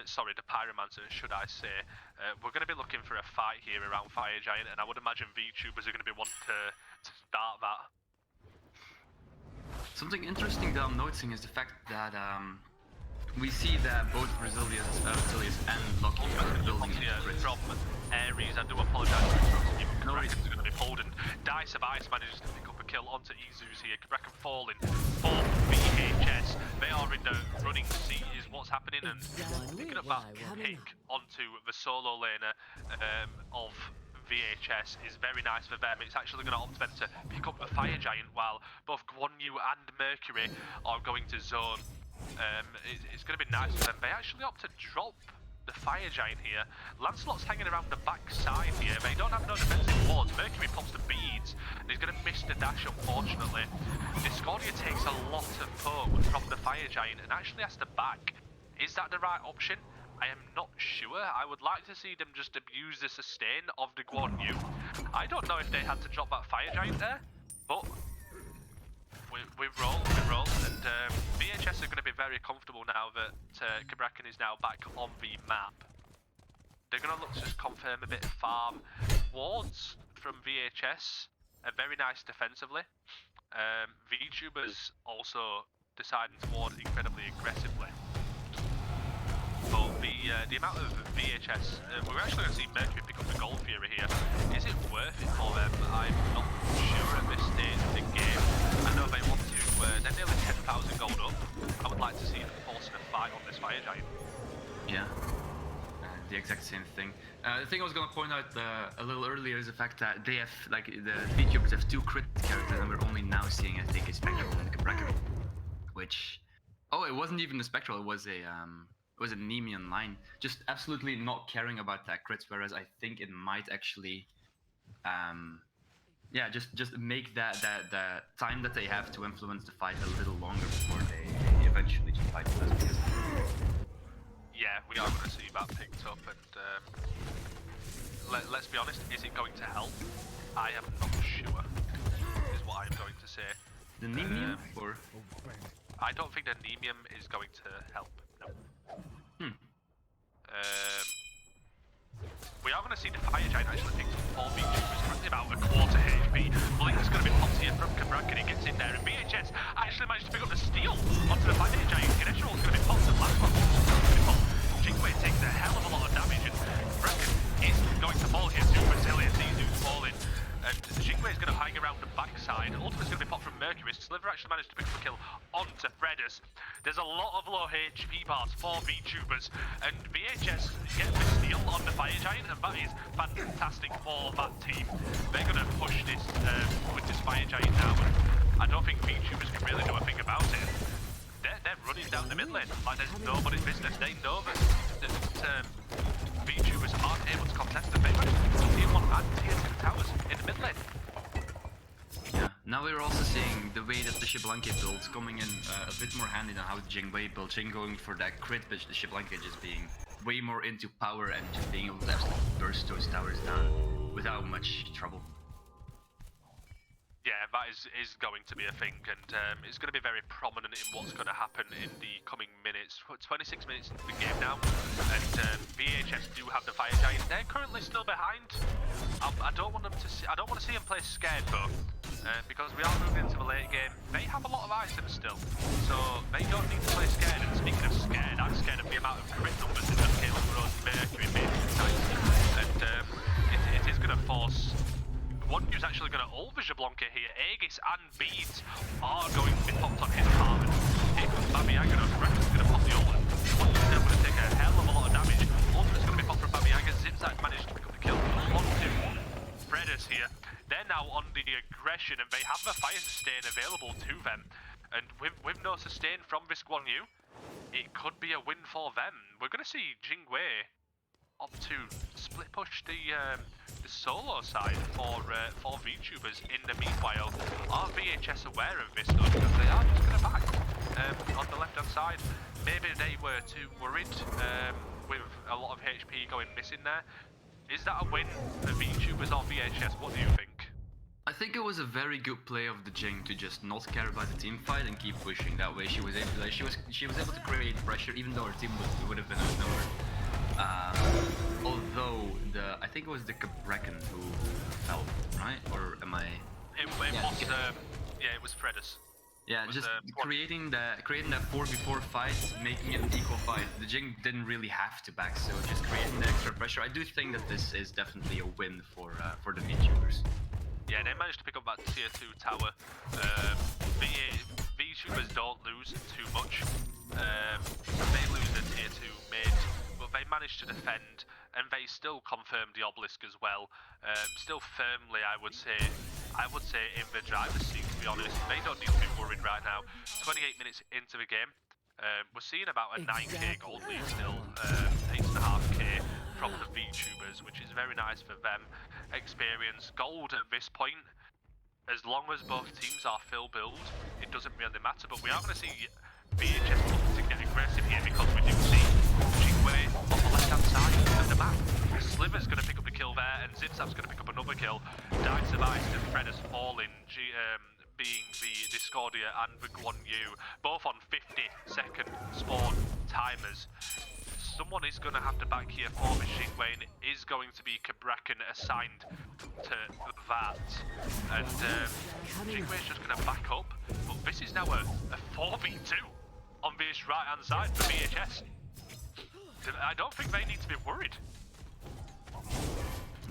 Sorry, the Pyromancer, should I say. We're going to be looking for a fight here around Fire Giant, and I would imagine VTubers are going to be wanting to start that. Something interesting that I'm noticing is the fact that we see that both Brazilians and Loki are building from Ares. I do apologise for interrupting you, but Cabracca's going to be pulled, and Dice of Ice manages to pick up a kill onto Izu's here. Cabracca falling for VHS. They are in the running seat is what's happening, and picking up that pick onto the solo laner of VHS is very nice for them. It's actually going to opt them to pick up the Fire Giant while both Guan Yu and Mercury are going to zone. It's going to be nice for them. They actually opt to drop the Fire Giant here. Lancelot's hanging around the back side here. They don't have no defensive wards. Mercury pops the beads, and he's going to miss the dash, unfortunately. Discordia takes a lot of poke from the Fire Giant and actually has to back. Is that the right option? I am not sure. I would like to see them just abuse the sustain of the Guan Yu. I don't know if they had to drop that Fire Giant there, but we roll, and VHS are going to be very comfortable now that Cabracca is now back on the map. They're going to look to just confirm a bit of farm. Wards from VHS are very nice defensively. VTubers also deciding to ward incredibly aggressively. But the amount of VHS, we're actually going to see Mercury pick up the Gold Fury here. Is it worth it for them? I'm not sure at this stage of the game. I know they want to, they're nearly 10,000 gold up. I would like to see them forcing a fight on this Fire Giant. Yeah, the exact same thing. The thing I was going to point out a little earlier is the fact that they have, like, the VTubers have 2 crit characters, and we're only now seeing, I think, a Spectral and a Cabrakan. Which, oh, it wasn't even a Spectral, it was a Nemean line. Just absolutely not caring about that crits, whereas I think it might actually, yeah, just make that time that they have to influence the fight a little longer before they eventually just fight with us. Because yeah, we are going to see that picked up, and let's be honest, is it going to help? I am not sure, is what I'm going to say. the Nemean, or I don't think the Nemean is going to help. No. We are going to see the Fire Giant actually pick up 4 VTubers, currently about a quarter HP. Blink is going to be popped here from Cabrakan, he gets in there, and VHS actually managed to pick up the steal onto the Fire Giant. Ganesha is going to be popped, and last one is going to be popped. Jingwei takes a hell of a lot of damage, and Cabrakan is going to fall here. Super resilient, these dudes falling. And Jingwei is going to hang around the backside. Ultimate's going to be popped from Mercury. Sliver actually managed to pick up a kill onto Fredders. There's a lot of low HP parts for VTubers, and VHS get the steal on the Fire Giant, and that is fantastic for that team. They're going to push this with this Fire Giant now, and I don't think VTubers can really do a thing about it. They're running down the mid lane like there's nobody's business. They know that VTubers aren't able to contest the favor. Tier 1 and Tier 2 towers in the mid lane. yeah. Now we're also seeing the way that the Xbalanque builds coming in a bit more handy than how the Jingwei build. Jing going for that crit, but the Xbalanque just being way more into power and just being able to absolutely burst those towers down without much trouble. Yeah, that is going to be a thing, and it's going to be very prominent in what's going to happen in the coming minutes. 26 minutes into the game now, and VHS do have the Fire Giant. They're currently still behind. I don't want them to see. I don't want to see them play scared though, because we are moving into the late game. They have a lot of items still, so they don't need to play scared. And speaking of scared, I'm scared of the amount of crit numbers that just came for us. Mercury basically tonight, and it is going to force. One who's actually going to ult the Xbalanque here. Aegis and Beads are going to be popped on his part. Here comes Baba Yaga. Reckon's going to pop the ult. One who's now going to take a hell of a lot of damage. Ultimate's going to be popped from Baba Yaga. Zipzak managed to pick up the kill onto Fredders here. They're now on the aggression, and they have the fire sustain available to them. And with no sustain from this Guan Yu, it could be a win for them. We're going to see Jingwei opt to split push the solo side for VTubers. In the meanwhile, are VHS aware of this though? Because they are just going to back on the left hand side. Maybe they were too worried with a lot of HP going missing there. Is that a win for VTubers or VHS? What do you think? I think it was a very good play of the Jing to just not care about the team fight and keep pushing. That way, she was able to create pressure, even though her team would have been outnumbered. Although I think it was the Cabrakan who fell, right? Or am I? It was Fredders. Yeah, just creating that 4v4 fight, making it an equal fight. The Jing didn't really have to back, so just creating the extra pressure. I do think that this is definitely a win for the VTubers. Yeah, they managed to pick up that tier 2 tower. VTubers don't lose too much. They lose the tier 2 mid, but they managed to defend, and they still confirmed the obelisk as well. Still firmly, I would say in the driver's seat, to be honest. They don't need to be worried right now. 28 minutes into the game. We're seeing about a 9k gold lead still, 8.5k from the VTubers, which is very nice for them. Experience gold at this point. As long as both teams are full build, it doesn't really matter. But we are going to see VHS looking to get aggressive here, because we do see Jingwei on the left hand side of the map. Sliver's going to pick up the kill there, and Zipzap's going to pick up another kill. Died survives, and Fredders falling. Being the Discordia and the Guan Yu, both on 50-second spawn timers. someone is going to have to back here for this Xingwei, and it is going to be Kabrakan assigned to that. And Xingwei is just going to back up, but this is now a 4v2 on this right-hand side for VHS. I don't think they need to be worried.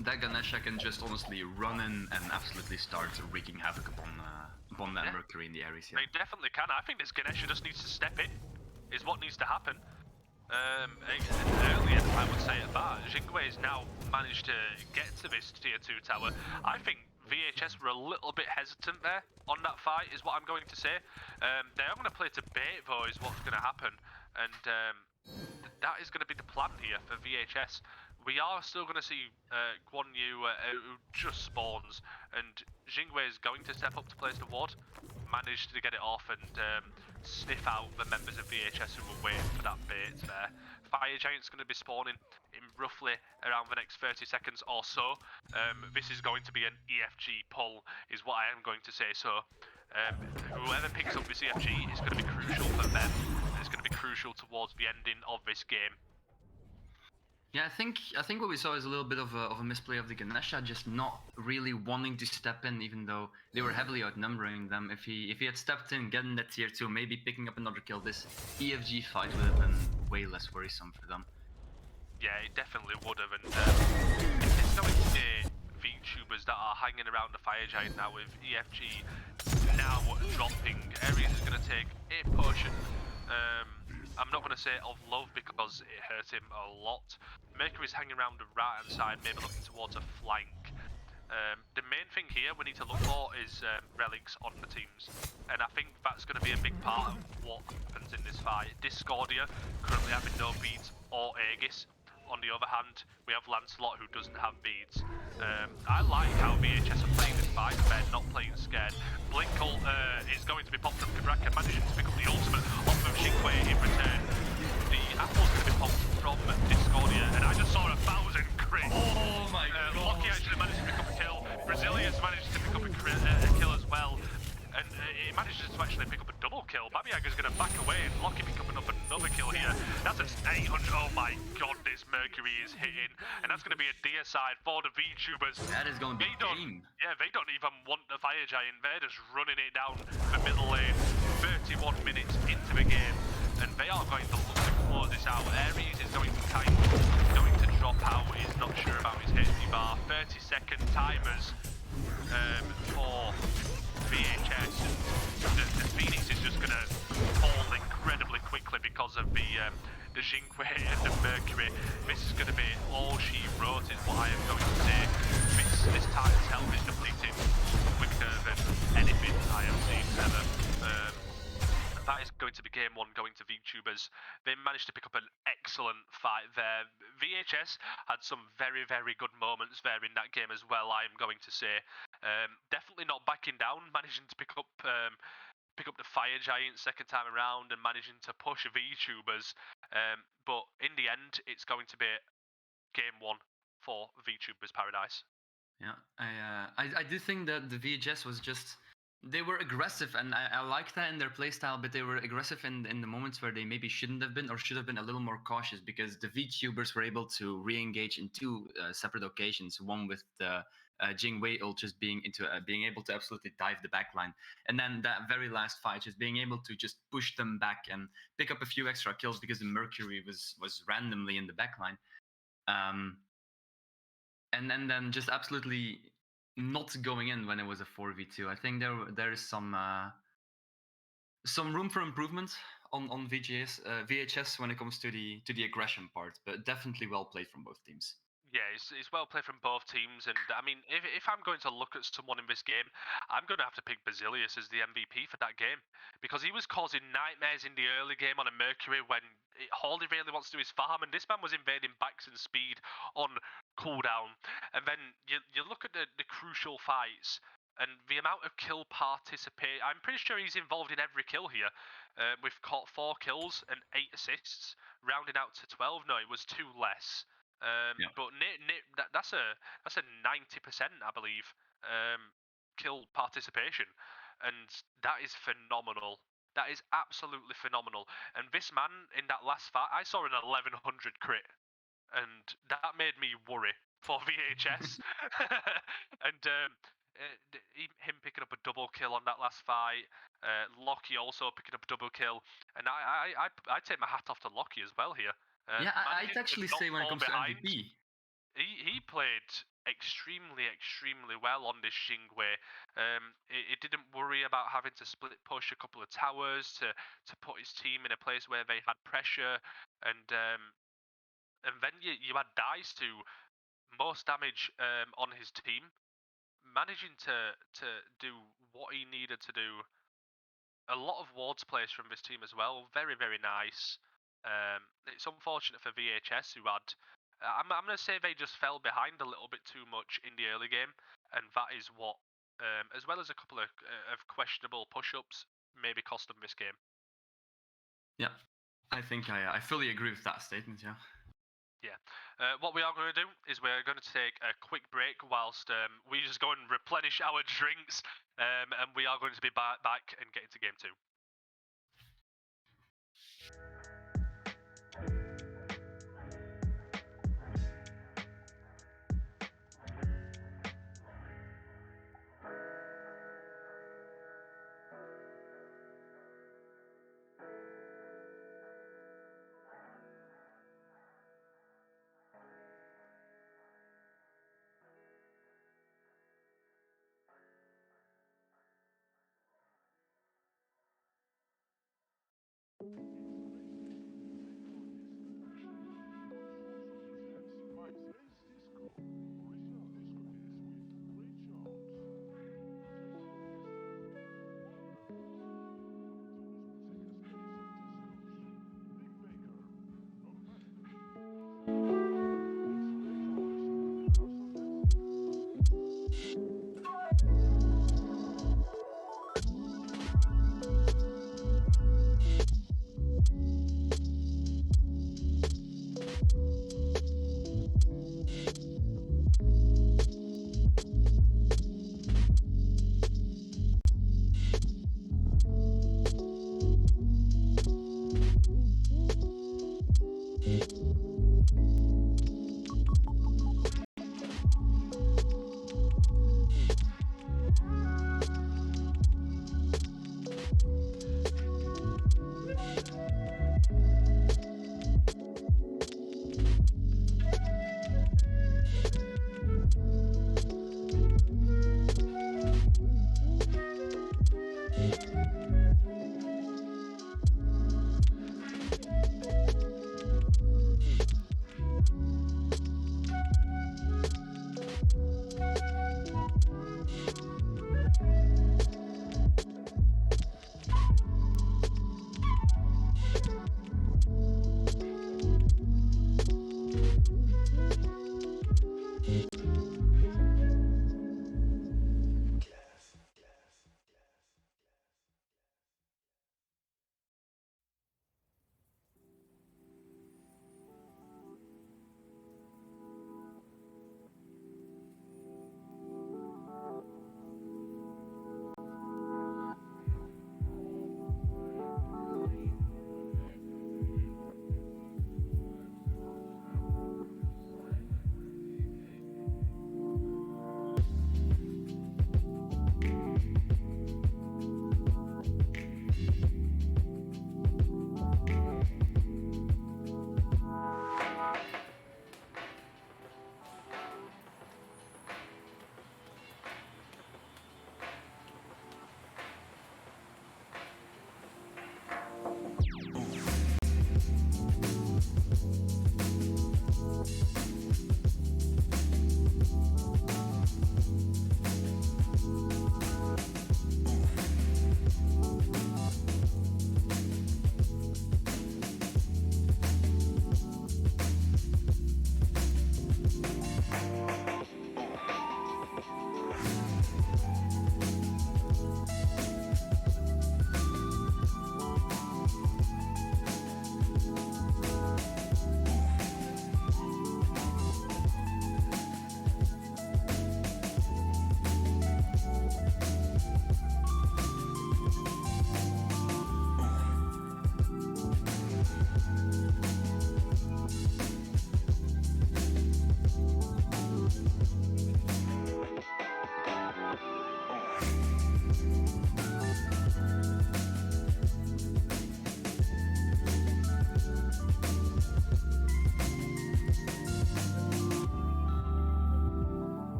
That Ganesha can just honestly run in and absolutely start wreaking havoc upon that Mercury in the areas. Yeah. They definitely can. I think this Ganesha just needs to step in, is what needs to happen. Earlier, I would say at that, Xingwei has now managed to get to this tier 2 tower. I think VHS were a little bit hesitant there on that fight, is what I'm going to say. They are going to play to bait, though, is what's going to happen. And that is going to be the plan here for VHS. We are still going to see Guan Yu who just spawns, and Xingwei is going to step up to place the ward. Managed to get it off and sniff out the members of VHS who were waiting for that bait there. Fire Giant's going to be spawning in roughly around the next 30 seconds or so. This is going to be an EFG pull, is what I am going to say. So whoever picks up this EFG is going to be crucial for them. It's going to be crucial towards the ending of this game. Yeah, I think what we saw is a little bit of a misplay of the Ganesha, just not really wanting to step in, even though they were heavily outnumbering them. If he had stepped in, getting that tier 2, maybe picking up another kill, this EFG fight would have been way less worrisome for them. Yeah, it definitely would have, and it's going to be VTubers that are hanging around the Fire Giant now with EFG now dropping. Aries is going to take a potion. I'm not going to say of love because it hurt him a lot. Mercury's hanging around the right-hand side, maybe looking towards a flank. The main thing here we need to look for is relics on the teams, and I think that's going to be a big part of what happens in this fight. Discordia currently having no beads or Aegis. On the other hand, we have Lancelot who doesn't have beads. I like how VHS are playing this fight. They're not playing scared. Blinkle is going to be popped from Kabraka, managing to pick up the ultimate off of Xingwei in return. The apple's going to be popped from Discordia, and I just saw 1,000 crit. Oh my god! Locky actually managed to pick up a kill. Brazilian's managed to pick up a kill as well. And he manages to actually pick up a double kill. Babiyaga's going to back away and Locky pick up another kill here. That's an 800. Oh my god, this Mercury is hitting. And that's going to be a deicide for the VTubers. That is going to be game. Yeah, they don't even want the Fire Giant. They're just running it down the middle lane. 31 minutes into the game. And they are going to look to close this out. Aries is going to drop out. He's not sure about his HP bar. 30-second timers for VHS, and the Phoenix is just going to fall incredibly quickly because of the Xingwei and the Mercury. This is going to be all she wrote, is what I am going to say. This Titan's health is depleted quicker than anything I have seen ever. That is going to be game 1 going to VTubers. They managed to pick up an excellent fight there. VHS had some very, very good moments there in that game as well, I am going to say. Definitely not backing down, managing to pick up the Fire Giant second time around and managing to push VTubers. But in the end, it's going to be game 1 for VTubers Paradise. Yeah, I do think that the VHS was just... They were aggressive, and I like that in their playstyle, but they were aggressive in the moments where they maybe shouldn't have been, or should have been a little more cautious, because the VTubers were able to re-engage in 2 separate occasions. One with the Xingwei ult just being able to absolutely dive the backline, and then that very last fight just being able to just push them back and pick up a few extra kills because the Mercury was randomly in the backline, and then just absolutely not going in when it was a 4v2. I think there is some room for improvement on VHS when it comes to the aggression part, but definitely well played from both teams. Yeah, it's well played from both teams, and I mean, if I'm going to look at someone in this game, I'm going to have to pick Basilius as the MVP for that game, because he was causing nightmares in the early game on a Mercury when all he really wants to do is farm, and this man was invading backs and speed on cooldown. And then you look at the crucial fights, and the amount of kill participate, I'm pretty sure he's involved in every kill here. We've caught 4 kills and 8 assists, rounding out to 12. No, it was 2 less. Yeah. But that's a 90%, I believe, kill participation, and that is phenomenal That is absolutely phenomenal. And this man in that last fight, I saw an 1100 crit, and that made me worry for VHS. And him picking up a double kill on that last fight, Lockie also picking up a double kill, and I take my hat off to Lockie as well here. Yeah, I'd managing to actually not say when it fall comes to behind, MVP. he played extremely well on this Xingwei. It didn't worry about having to split push a couple of towers to put his team in a place where they had pressure, and then you had Dice to most damage on his team, managing to do what he needed to do. A lot of wards placed from this team as well. Very nice. It's unfortunate for VHS who had. I'm going to say they just fell behind a little bit too much in the early game, and that is what, as well as a couple of questionable push-ups, maybe cost them this game. Yeah, I think I fully agree with that statement. Yeah. Yeah. What we are going to do is we're going to take a quick break whilst we just go and replenish our drinks, and we are going to be back and get into game 2.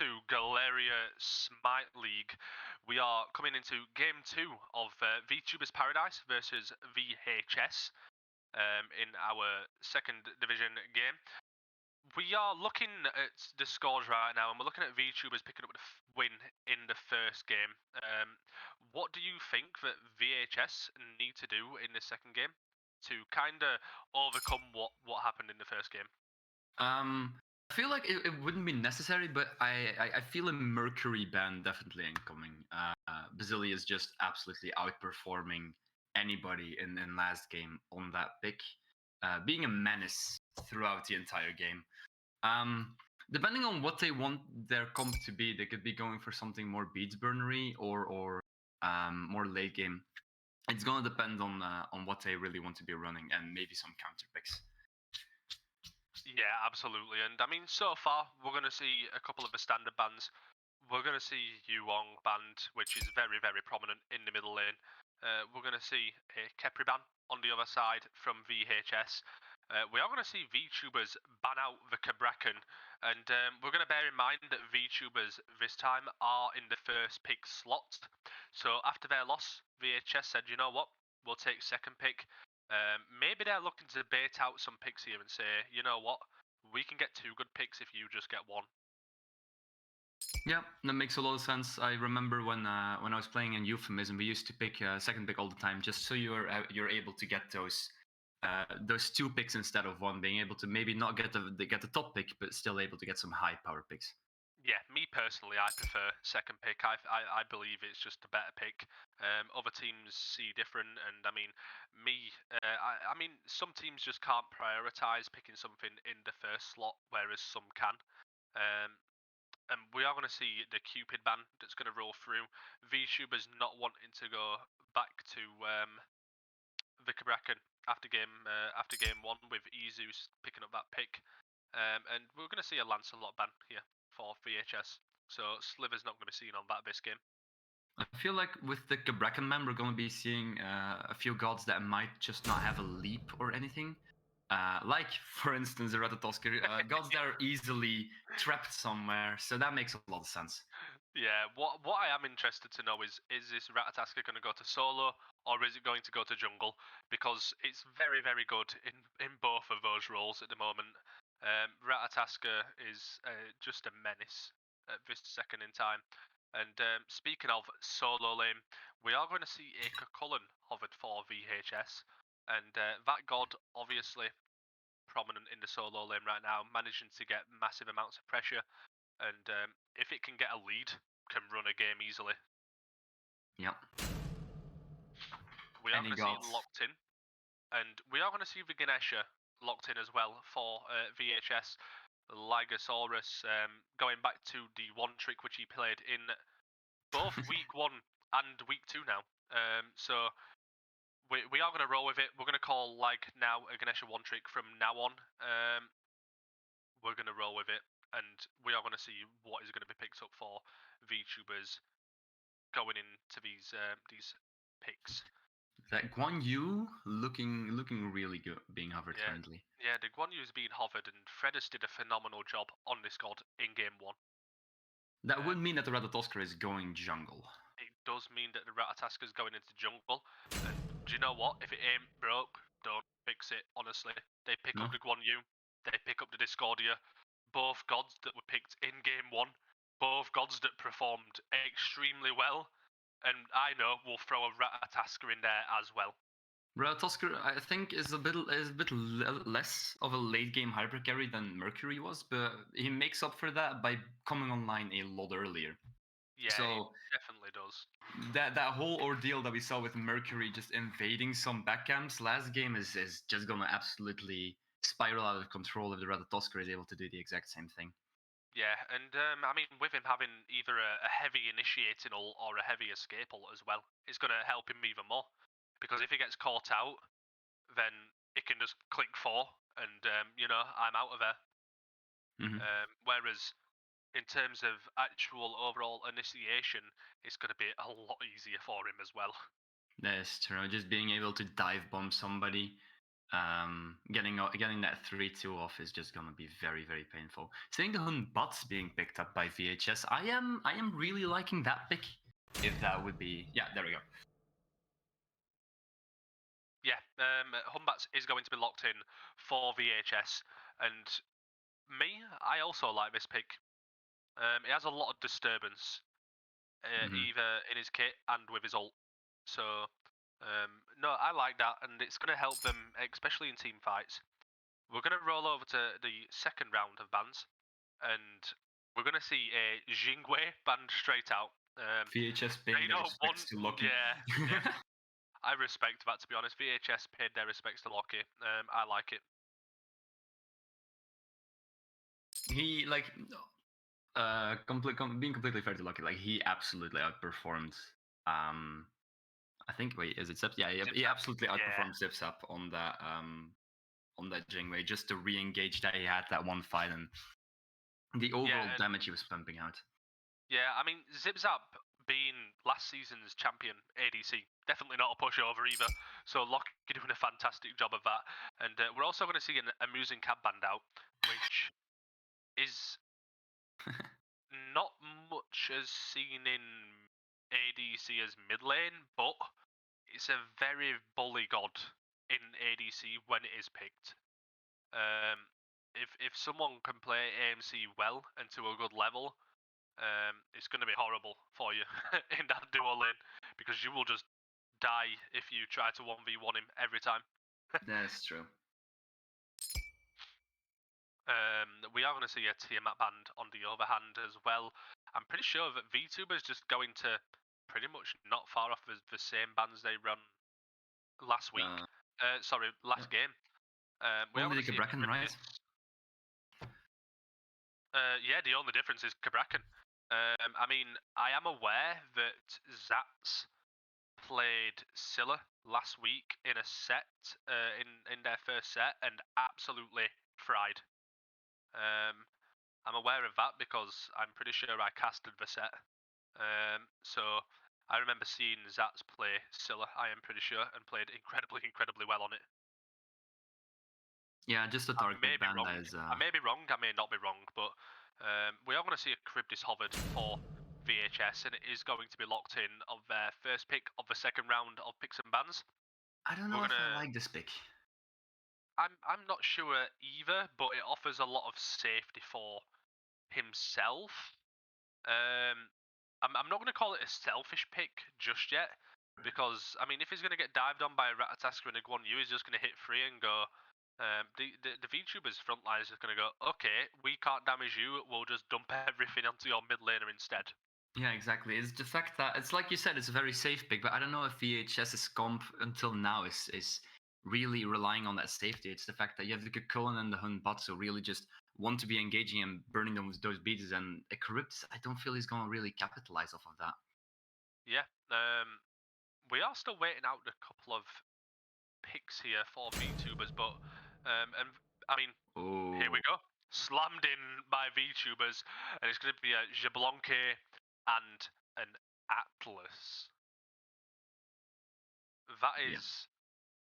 to Galeria Smite League. We are coming into Game 2 of VTubers Paradise versus VHS in our second division game. We are looking at the scores right now, and we're looking at VTubers picking up the win in the first game. What do you think that VHS need to do in the second game to kind of overcome what happened in the first game? I feel like it wouldn't be necessary, but I feel a Mercury ban definitely incoming. Basili is just absolutely outperforming anybody in last game on that pick, being a menace throughout the entire game. Depending on what they want their comp to be, they could be going for something more beats burnery or more late game. It's gonna depend on what they really want to be running and maybe some counter picks. Yeah, absolutely. And I mean, so far, we're going to see a couple of the standard bans. We're going to see Yuong banned, which is very, very prominent in the middle lane. We're going to see a Kepri ban on the other side from VHS. We are going to see VTubers ban out the Cabrakan. And we're going to bear in mind that VTubers this time are in the first pick slot. So after their loss, VHS said, you know what, we'll take second pick. Maybe they're looking to bait out some picks here and say, you know what, we can get 2 good picks if you just get 1. Yeah, that makes a lot of sense. I remember when I was playing in Euphemism, we used to pick second pick all the time, just so you're able to get those 2 picks instead of 1, being able to maybe not get the top pick, but still able to get some high power picks. Yeah, me personally, I prefer second pick. I believe it's just a better pick. Other teams see different, and I mean, I mean, some teams just can't prioritize picking something in the first slot, whereas some can. And we are going to see the Cupid ban that's going to roll through. VTubers not wanting to go back to the Cabrakan after game 1 with Ezus picking up that pick. And we're going to see a Lancelot ban here for VHS. So Sliver's not going to be seen on that this game. I feel like with the Cabrakan man, we're going to be seeing a few gods that might just not have a leap or anything. Like, for instance, the Ratatosker, gods that are easily trapped somewhere. So that makes a lot of sense. Yeah, what I am interested to know is this Ratatasker going to go to solo or is it going to go to jungle? Because it's very, very good in both of those roles at the moment. Ratatasker is just a menace at this second in time. And speaking of solo lane, we are going to see a Cullen hovered for VHS. And that god, obviously prominent in the solo lane right now, managing to get massive amounts of pressure. And if it can get a lead, can run a game easily. Yep. We are going to see locked in. And we are going to see the Ganesha locked in as well for VHS. Lygosaurus going back to the one trick which he played in both week 1 and week 2 now. So we are going to roll with it. We're going to call now a Ganesha one trick from now on. We're going to roll with it, and we are going to see what is going to be picked up for VTubers going into these picks. That Guan Yu looking really good being hovered currently. Yeah, the Guan Yu is being hovered, and Fredus did a phenomenal job on this god in game 1. That would mean that the Ratatosker is going jungle. It does mean that the Ratatasker is going into jungle. And do you know what? If it ain't broke, don't fix it, honestly. They pick up the Guan Yu, they pick up the Discordia. Both gods that were picked in game 1. Both gods that performed extremely well. And I know we'll throw a Ratatasker in there as well. Ratatosker, I think, is a bit less of a late game hyper carry than Mercury was, but he makes up for that by coming online a lot earlier. Yeah, so it definitely does. That whole ordeal that we saw with Mercury just invading some back camps last game is just gonna absolutely spiral out of control if the Ratatosker is able to do the exact same thing. Yeah, and I mean, with him having either a heavy initiating ult or a heavy escape ult as well, it's going to help him even more. Because if he gets caught out, then it can just click 4 and, I'm out of there. Mm-hmm. Whereas in terms of actual overall initiation, it's going to be a lot easier for him as well. That's true. Just being able to dive bomb somebody Getting that 3-2 off is just gonna be very, very painful. Seeing the Hun Butts being picked up by VHS, I am really liking that pick. If that would be, yeah, there we go. Yeah, Humbats is going to be locked in for VHS, and me, I also like this pick. It has a lot of disturbance, either in his kit and with his ult. So, no, I like that, and it's going to help them, especially in team fights. We're going to roll over to the second round of bans, and we're going to see a Jingwei banned straight out. VHS paying their respects to Loki. Yeah. I respect that, to be honest. VHS paid their respects to Loki. I like it. He being completely fair to Loki, like he absolutely outperformed. I think is it Zips? Yeah, he absolutely outperformed Zipsap on that Jingwei, just to re-engage that he had that one fight and the overall damage he was pumping out. Yeah, I mean Zipzap being last season's champion ADC, definitely not a pushover either. So Loki doing a fantastic job of that, and we're also going to see an amusing cab band out, which is not much as seen in ADC as mid lane, but it's a very bully god in ADC when it is picked. If someone can play AMC well and to a good level, it's going to be horrible for you in that duo lane, because you will just die if you try to 1v1 him every time. That's true. We are going to see a Tiamat band on the other hand as well. I'm pretty sure that VTuber is just going to pretty much not far off the same bands they run last week. Last game. We only the Cabrakan, right? Yeah, the only difference is Cabrakan. I mean, I am aware that Zats played Scylla last week in a set, in their first set, and absolutely fried. I'm aware of that because I'm pretty sure I casted the set. So I remember seeing Zats play Scylla, I am pretty sure, and played incredibly, incredibly well on it. Yeah, just a target band as... I may be wrong, I may not be wrong, but we are going to see a Charybdis hovered for VHS, and it is going to be locked in of their first pick of the second round of picks and bans. I don't know if I like this pick. I'm not sure either, but it offers a lot of safety for himself. I'm not going to call it a selfish pick just yet, because I mean, if he's going to get dived on by a Ratatasker and a Guan Yu, he's just going to hit free and go. The VTuber's front line is just going to go, okay, we can't damage you, we'll just dump everything onto your mid laner instead. Yeah, exactly. It's the fact that, it's like you said, it's a very safe pick, but I don't know if VHS's comp until now is really relying on that safety. It's the fact that you have the Cullen and the Hun Batsu really just want to be engaging and burning them with those beats, and a Charybdis, I don't feel he's going to really capitalize off of that. Yeah, we are still waiting out a couple of picks here for VTubers, but and I mean, here we go, slammed in by VTubers, and it's going to be a Jablonke and an Atlas. That is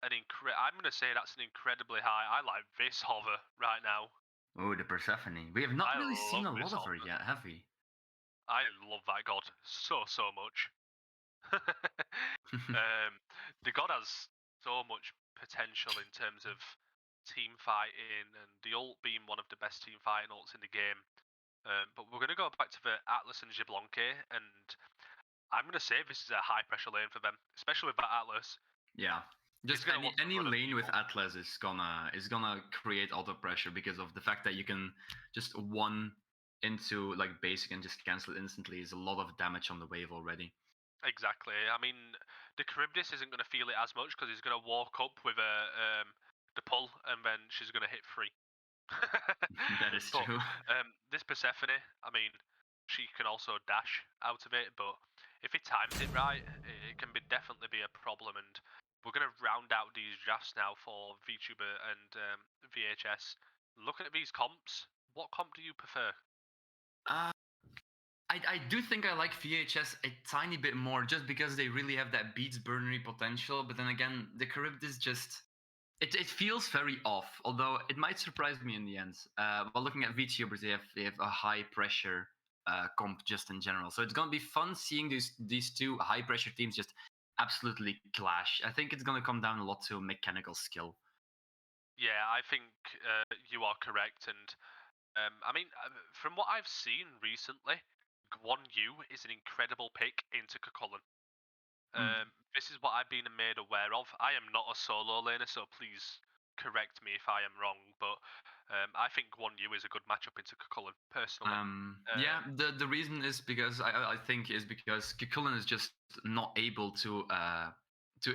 an I'm going to say that's an incredibly high. I like this hover right now. Oh, the Persephone. We have not really seen a lot of her yet, have we? I love that god so much. The god has so much potential in terms of team fighting, and the ult being one of the best team fighting ults in the game. But we're going to go back to the Atlas and Jablonke, and I'm going to say this is a high pressure lane for them, especially with that Atlas. Yeah. Just any lane with Atlas is gonna create auto pressure because of the fact that you can just one into like basic and just cancel it instantly is a lot of damage on the wave already. Exactly. I mean, the Charybdis isn't going to feel it as much because he's going to walk up with the pull, and then she's going to hit free. That is true. This Persephone, I mean, she can also dash out of it, but if he times it right, it can definitely be a problem. And we're going to round out these drafts now for VTuber and VHS. Looking at these comps, what comp do you prefer? I do think I like VHS a tiny bit more, just because they really have that beats burnery potential. But then again, the Charybdis just It feels very off, although it might surprise me in the end. While looking at VTubers, they have a high pressure comp just in general, so it's gonna be fun seeing these two high pressure teams just absolutely clash. I think it's gonna come down a lot to mechanical skill. Yeah, I think you are correct, and I mean, from what I've seen recently, Guan Yu is an incredible pick into Cucullin. This is what I've been made aware of. I am not a solo laner, so please correct me if I am wrong, but I think Guan Yu is a good matchup into Cucullin, personally. Yeah, the reason is because I think is because Cucullin is just not able to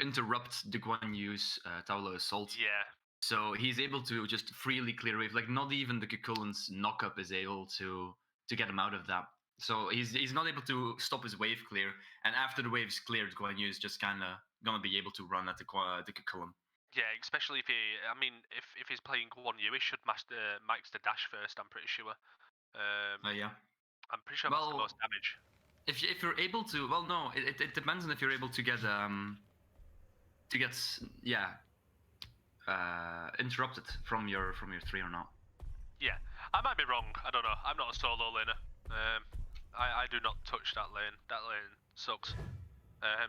interrupt the Guan Yu's Taulo assault. Yeah. So he's able to just freely clear wave. Like not even the Cucullin's knockup is able to get him out of that. So he's not able to stop his wave clear. And after the wave's cleared, Guan Yu is just kind of gonna be able to run at the Cucullin. Yeah, especially if if he's playing Guan Yu, he should max the dash first. I'm pretty sure. Yeah. I'm pretty sure that's the most damage. If you're able to, well, no, it depends on if you're able to get interrupted from your 3 or not. Yeah, I might be wrong. I don't know. I'm not a solo laner. I do not touch that lane. That lane sucks.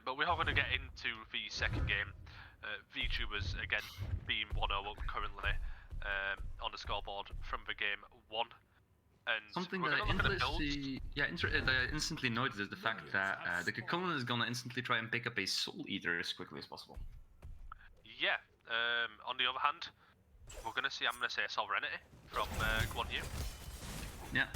But we are going to get into the second game. VTubers again being 1-0 up currently on the scoreboard from the game 1. And something that I instantly noticed is the fact that the Cucullin is gonna instantly try and pick up a Soul Eater as quickly as possible. Yeah. On the other hand, I'm gonna say Sovereignty from Guan Yu. Yeah.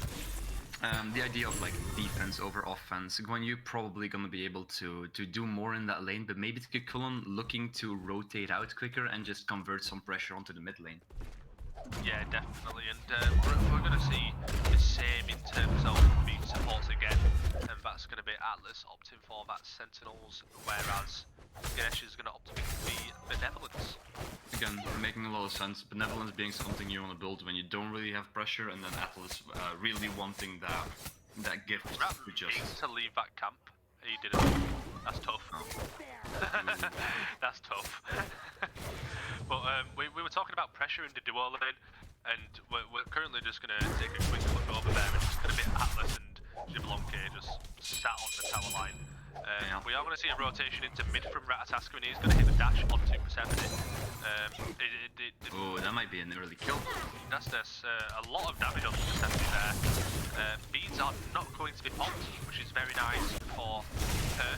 The idea of like defense over offense, Guan Yu probably gonna be able to do more in that lane, but maybe the Cucullin looking to rotate out quicker and just convert some pressure onto the mid lane. Yeah, definitely, and we're going to see the same in terms of the supports again, and that's going to be Atlas opting for that Sentinels, whereas Ganesh is going to opt for the Benevolence. Again, making a lot of sense. Benevolence being something you want to build when you don't really have pressure, and then Atlas really wanting that gift to just... to leave that camp. He didn't. That's tough. Oh. That's tough. But we were talking about pressure in the duo lane, and we're currently just going to take a quick look over there, and it's going to be Atlas and Xbalanque just sat on the tower line. We are going to see a rotation into mid from Ratatasker, and he's going to hit the dash onto Persephone. Oh, that might be an early kill. That's a lot of damage on Persephone there. Beads are not going to be popped, which is very nice for her.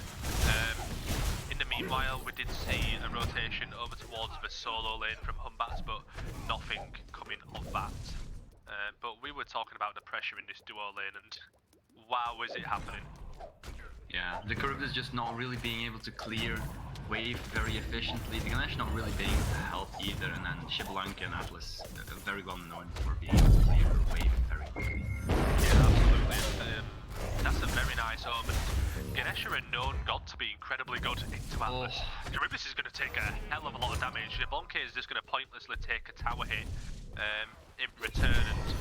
In the meanwhile, we did see a rotation over towards the solo lane from Humbats, but nothing coming of that. But we were talking about the pressure in this duo lane, and wow, is it happening? Yeah, the curve is just not really being able to clear wave very efficiently. The Ganesh not really being able to help either, and then Xbalanque and Atlas very well known for being able to clear wave very quickly. Yeah, absolutely. That's a very nice omen. Ganesh are a known god to be incredibly good into Atlas. Charybdis is going to take a hell of a lot of damage. Xbalanque is just going to pointlessly take a tower hit in return, and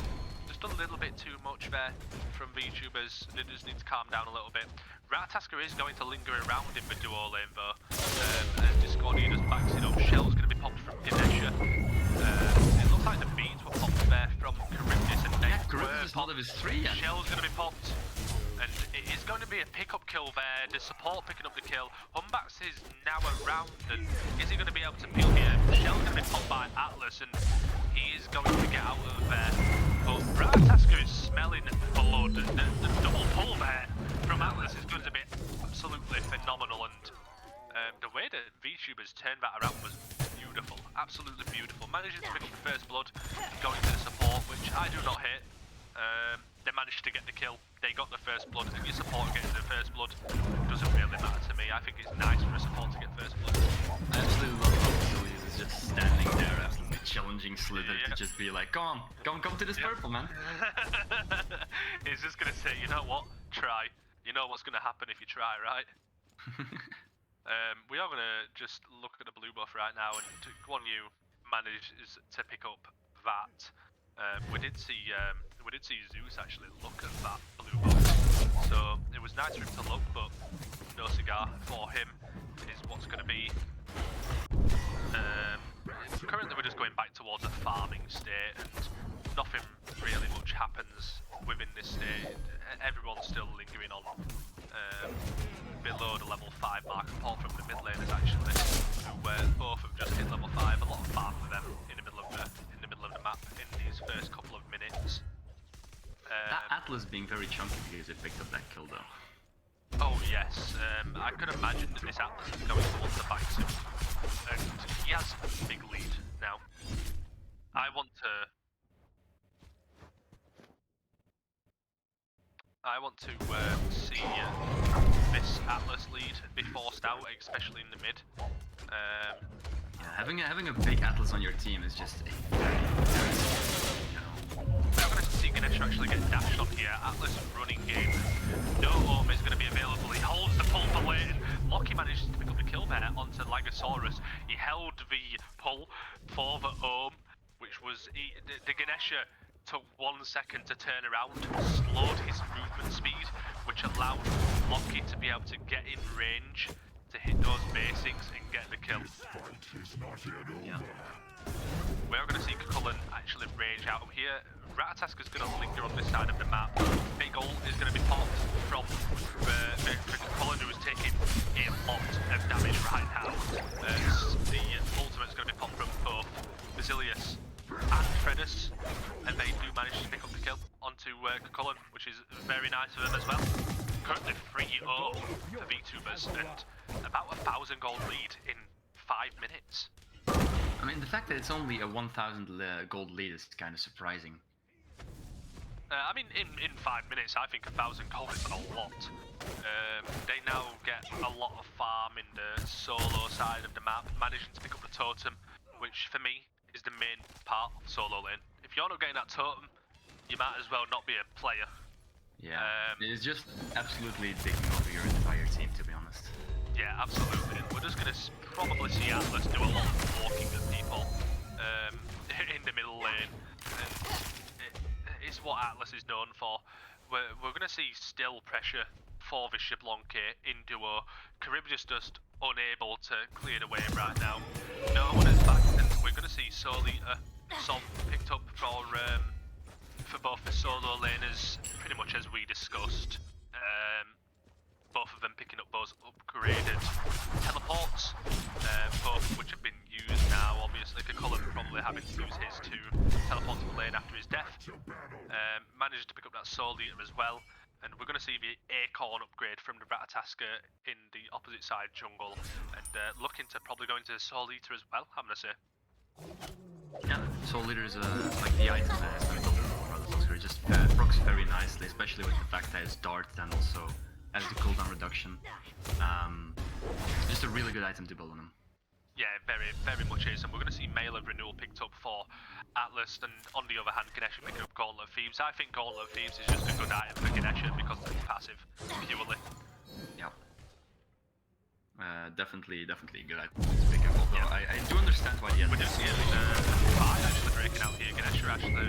just a little bit too much there from VTubers. They just need to calm down a little bit. Ratatasker is going to linger around in the duo lane though, and Discordia just backs it up. Shell's going to be popped from Ganesha. It looks like the beats were popped there from Charybdis, and Charybdis is not of his 3 yet. Shell's going to be popped, and it is going to be a pickup kill there. The support picking up the kill. Humbats is now around, and is he going to be able to peel here? Shell's going to be popped by Atlas, and he is going to get out of there. But Ratatasker is smelling blood. The double pull there from Atlas is going to be absolutely phenomenal, and the way that VTubers turned that around was beautiful, absolutely beautiful. Managing to pick up the first blood, going to the support, which I do not hate. They managed to get the kill, they got the first blood, and your support getting the first blood doesn't really matter to me. I think it's nice for a support to get first blood. I absolutely love how Sillius is just standing there, absolutely challenging Slither to just be like, come to this purple, man. He's just going to say, you know what, try. You know what's going to happen if you try, right? We are going to just look at the blue buff right now, and Guan Yu manages to pick up that. We did see Zeus actually look at that blue buff, so it was nice for him to look, but no cigar for him is what's going to be. both have just hit level 5. A lot of farm for them in the middle of the map in these first couple of minutes. That Atlas being very chunky because he picked up that kill though. Oh yes, I could imagine that this Atlas is going to want to fight soon. And he has a big lead now. I want to see this Atlas lead be forced out, especially in the mid. Yeah, having a big Atlas on your team is just We're going to see Ganesha actually get dashed on here. Atlas running game. No Ohm is going to be available. He holds the pull for lane. Lockie manages to pick up the kill there onto Lygosaurus. He held the pull for the Ohm, which was the Ganesha took 1 second to turn around, slowed his movement speed, which allowed Lockie to be able to get in range to hit those basics and get the kill. yeah. We're going to see Cullen actually range out here. Ratataska's going to linger on this side of the map. Big ult is going to be popped from Cullen, who is taking a lot of damage right now. The ultimate's going to be popped from both Basilius and Fredus, and they do manage to pick up the kill onto Cullen, which is very nice of them as well. Currently 3-0 for VTubers and about 1,000 gold lead in 5 minutes. I mean, the fact that it's only a 1,000 gold lead is kind of surprising. I mean, in 5 minutes, I think 1,000 gold is a lot. They now get a lot of farm in the solo side of the map, managing to pick up the totem, which for me is the main part of solo lane. If you're not getting that totem, you might as well not be a player. Yeah, it's just absolutely taking over your entire team, to be honest. Yeah, absolutely. And we're just going to probably see Atlas do a lot of walking at people in the middle lane. And it's what Atlas is known for. We're going to see still pressure for the Xbalanque in duo. Charybdis just unable to clear the wave right now. No one is back, and we're going to see Solita picked up for both the solo laners, pretty much as we discussed. Both of them picking up those upgraded teleports, both of which have been used now. Obviously, Cullen probably having to use his to teleport to the lane after his death. Managed to pick up that Soul Eater as well, and we're going to see the Acorn upgrade from the Ratataska in the opposite side jungle, and looking to probably go into Soul Eater as well, I'm going to say. Yeah, Soul Eater is like the item that has been built for Ratataska. It just procs very nicely, especially with the fact that it's dart and also has the cooldown reduction. Just a really good item to build on him. Yeah, very, very much is, and we're going to see Mail of Renewal picked up for Atlas, and on the other hand, Ganesha picking up Gauntlet of Thieves. I think Gauntlet of Thieves is just a good item for Ganesha because it's passive, purely. Yeah. Definitely a good item to pick up. Although I do understand why he has. We're just seeing Fire actually breaking out here. Ganesha actually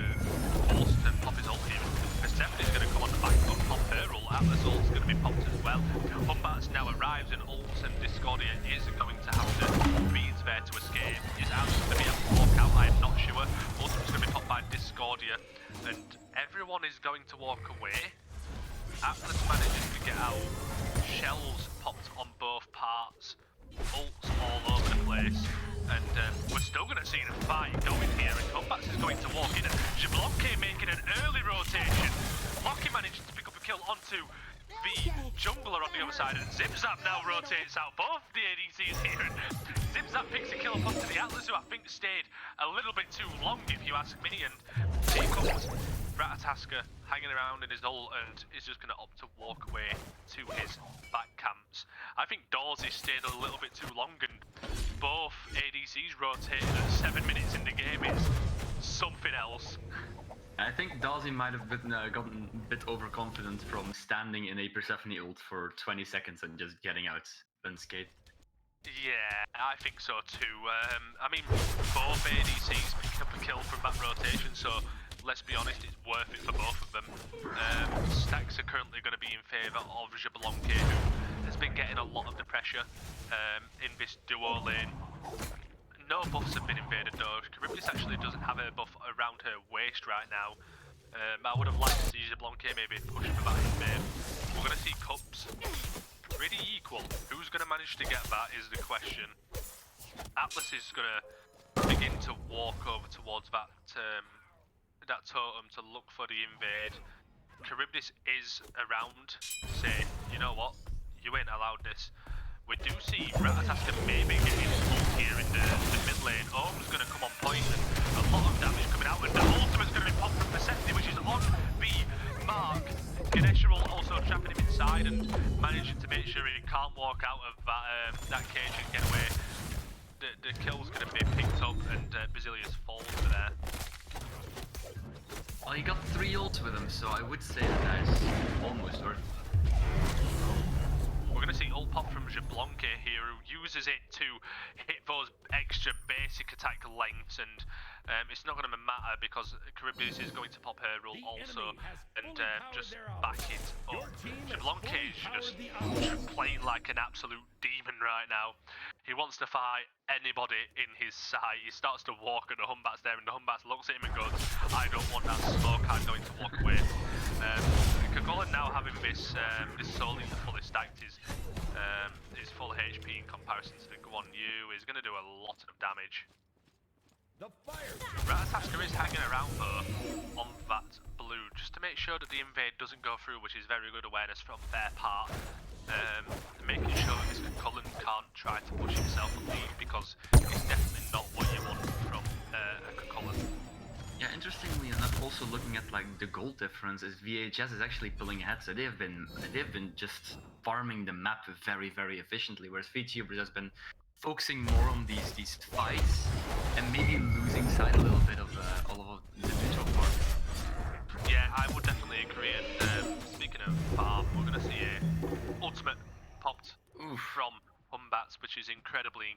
forced to pop his ult here. Persephone is going to come on the back foot, pop her ult. Atlas ult is going to be popped as well. Humbats now arrives and ults, and Discordia is going to have to read there to escape. Is Atlas going to be able to walk out? I am not sure. Ultimate's going to be popped by Discordia, and everyone is going to walk away. Atlas manages to get out. Shells popped on both parts. Ults all over the place. And we're still going to see the fight going here. And Humbats is going to walk in. And Xbalanque making an early rotation. Lockie manages to pick up a kill onto the jungler on the other side. And Zipzap now rotates out both the ADCs here. And Zipzap picks a kill up onto the Atlas, who I think stayed a little bit too long, if you ask me. And here comes Ratataska hanging around in his ult, and is just going to opt to walk away to his back camps. I think Dorsey stayed a little bit too long, and both ADCs rotated at 7 minutes in the game is something else. I think Dorsey might have gotten a bit overconfident from standing in a Persephone ult for 20 seconds and just getting out unscathed. Yeah, I think so too. I mean, both ADCs picked up a kill from that rotation, so let's be honest, it's worth it for both of them. Stacks are currently going to be in favour of Xbalanque, who has been getting a lot of the pressure in this duo lane. No buffs have been invaded though. Charybdis actually doesn't have a buff around her waist right now. I would have liked to see Xbalanque maybe push for that invade. We're going to see Cups pretty equal. Who's going to manage to get that is the question. Atlas is gonna begin to walk over towards that that totem to look for the invade. Charybdis is around to say, you know what, you ain't allowed this. We do see Ratataska maybe getting pulled here in the mid lane. Ohm's going to come on point and a lot of damage coming out, and the ultimate's going to be popped from Perceptive, which is on the mark. Ganesha will also trapping him inside and managing to make sure he can't walk out of that cage and get away. The kill's going to be picked up and Basilius falls for there. Well, he got 3 ults with him, so I would say that is almost worth it. We're going to see ult pop from Jablonke here, who uses it to hit those extra basic attack lengths, and it's not going to matter because Charybdis is going to pop her ult also and just back it up. Jablonke is just playing like an absolute demon right now. He wants to fight anybody in his sight. He starts to walk and the Humbat's there, and the Humbat looks at him and goes, I don't want that smoke, I'm going to walk away. Kagolan now having this soul in the fullest stacked is full HP in comparison to the Guan Yu is going to do a lot of damage. Ratataska is hanging around though on that blue just to make sure that the invade doesn't go through, which is very good awareness from their part. Making sure that this Cullen can't try to push himself on lead because it's definitely not what you want from a Cullen. Yeah, interestingly enough, also looking at like the gold difference, is VHS is actually pulling ahead, so they've been just farming the map very, very efficiently, whereas VTubers has been focusing more on these fights and maybe losing sight a little bit of all of the neutral part. Yeah, I would definitely agree. And speaking of farm, we're going to see a ultimate popped from Humbats, which is incredibly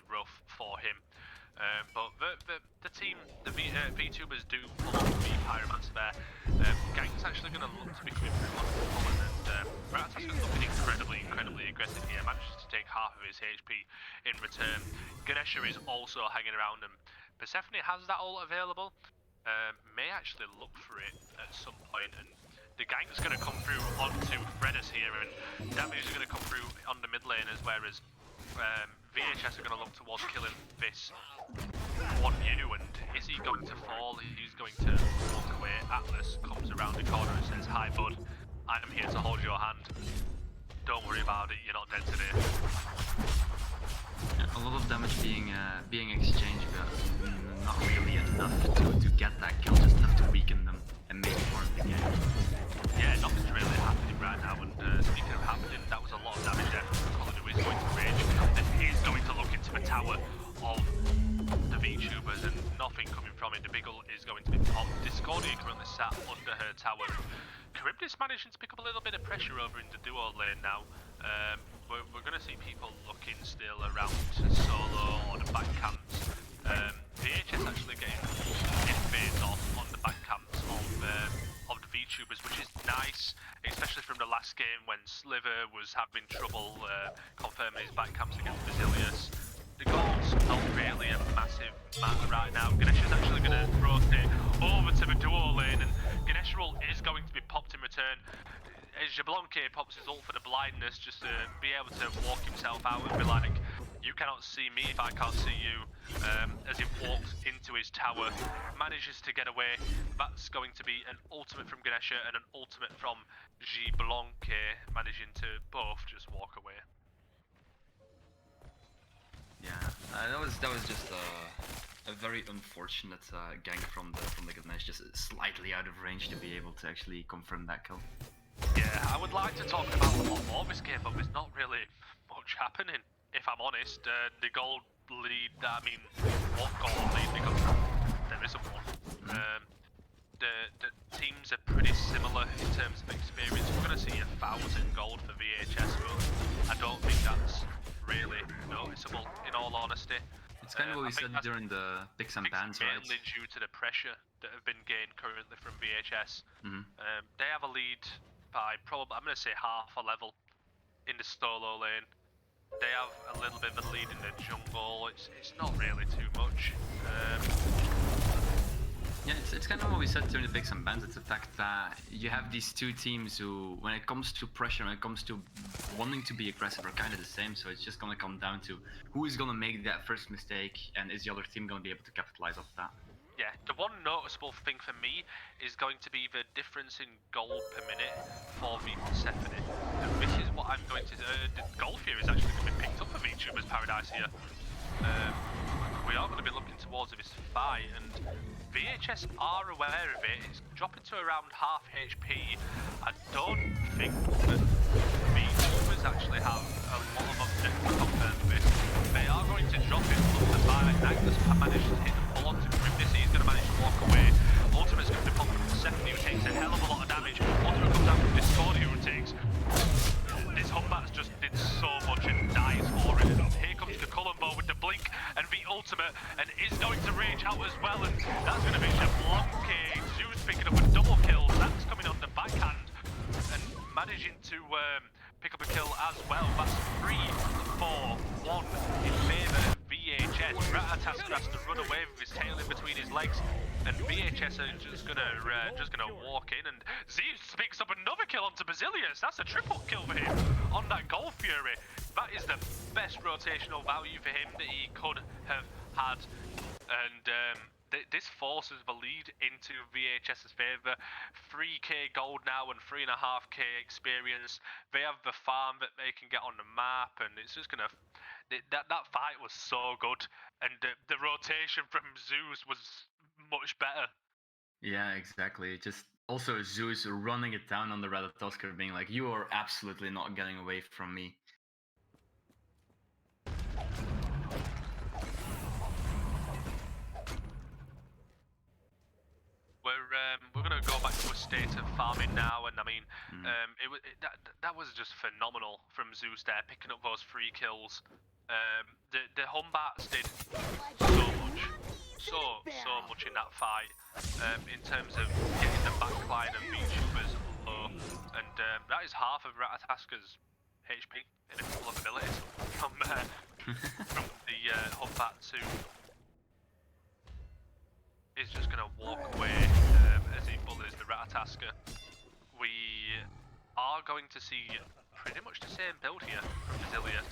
rough for him. But the team, the VTubers do pull off the Pyromancer there. Gang's actually going to look to be coming through on Cullen, and Ratataska's looking incredibly aggressive here. Manages to take half of his HP in return. Ganesha is also hanging around, and Persephone has that ult available. May actually look for it at some point, and the gang's going to come through onto Fredus here, and damage is going to come through on the mid laners, whereas VHS are going to look towards killing this Guan Yu, and is he going to fall? He's going to walk away. Atlas comes around the corner and says, hi bud, I am here to hold your hand. Don't worry about it, you're not dead today. A lot of damage being exchanged, but not really enough to get that kill, just enough to weaken them and make it more of the game. Yeah, nothing's really happening right now, and speaking of happening, that was a lot of damage there from Colin, who is going to rage, and is going to look into the tower of the VTubers, and nothing coming from it. The big ult is going to be popped. Discordia currently sat under her tower. Charybdis managing to pick up a little bit of pressure over in the duo lane now. We're going to see people looking still around solo or the back camps. VHS actually getting invades off on the back camps of the VTubers, which is nice, especially from the last game when Sliver was having trouble confirming his back camps against Basilius. The gold's not really a massive matter right now. Ganesha's actually going to rotate over to the duo lane, and Ganesha ult is going to be popped in return. As Jablonke pops his ult for the blindness, just to be able to walk himself out and be like, you cannot see me if I can't see you, as he walks into his tower, manages to get away. That's going to be an ultimate from Ganesha and an ultimate from Jablonke, managing to both just walk away. Yeah, that was just a very unfortunate gank from the Ganesh, just slightly out of range to be able to actually confirm that kill. Yeah, I would like to talk about a lot more of this game, but there's not really much happening, if I'm honest. The gold lead, I mean, what gold lead? Because there isn't one. The teams are pretty similar in terms of experience. We're going to see 1,000 gold for VHS, but I don't think that's really noticeable, in all honesty. It's kind of what we said during the picks and bans, right? Mainly due to the pressure that have been gained currently from VHS. They have a lead by probably, I'm going to say, half a level in the solo lane. They have a little bit of a lead in the jungle. It's not really too much. Yeah, it's kind of what we said during the picks and bans. It's the fact that you have these two teams who, when it comes to pressure, when it comes to wanting to be aggressive, are kind of the same. So it's just going to come down to who is going to make that first mistake, and is the other team going to be able to capitalize off that. Yeah, the one noticeable thing for me is going to be the difference in gold per minute for the Persephone. And this is what I'm going to do. The gold here is actually going to be picked up for VTuber's Paradise here. We are going to be looking towards this fight, and VHS are aware of it. It's dropping to around half HP. I don't think that VTubers actually have a lot of objectives compared to this. They are going to drop it up the fight. Magnus managed to hit the pull onto Grimness. He's going to manage to walk away. Ultimate's going to be popped from Persephone, who takes a hell of a lot of damage. Ultimate comes out from Discordia, who takes... This Humbat's just did so much and dies for it. Here comes Kakulumbo with the blink and the ultimate, and is going to rage out as well, and that's going to be Jablonke. Zeus picking up a double kill. That's coming on the backhand and managing to pick up a kill as well. That's 3-4-1 in favour of VHS. Ratatasker has to run away with his tail in between his legs, and VHS are just gonna walk in, and Zeus picks up another kill onto Basilius. That's a triple kill for him on that Gold Fury. That is the best rotational value for him that he could have had, and this forces the lead into VHS's favour. 3k gold now and 3.5k experience. They have the farm that they can get on the map, and it's just gonna... That fight was so good, and the rotation from Zeus was much better. Yeah, exactly. Just also Zeus running it down on the Ratatosker, being like, "You are absolutely not getting away from me." We're gonna go back to a state of farming now, and I mean, that was just phenomenal from Zeus there, picking up those 3 kills. The Humbats did so much in that fight, in terms of getting the backline of VTubers low, and that is half of Ratatasker's HP in a couple of abilities from the Humbat 2. Is just going to walk away as he bullies the Ratatasker. We are going to see pretty much the same build here from Basilius.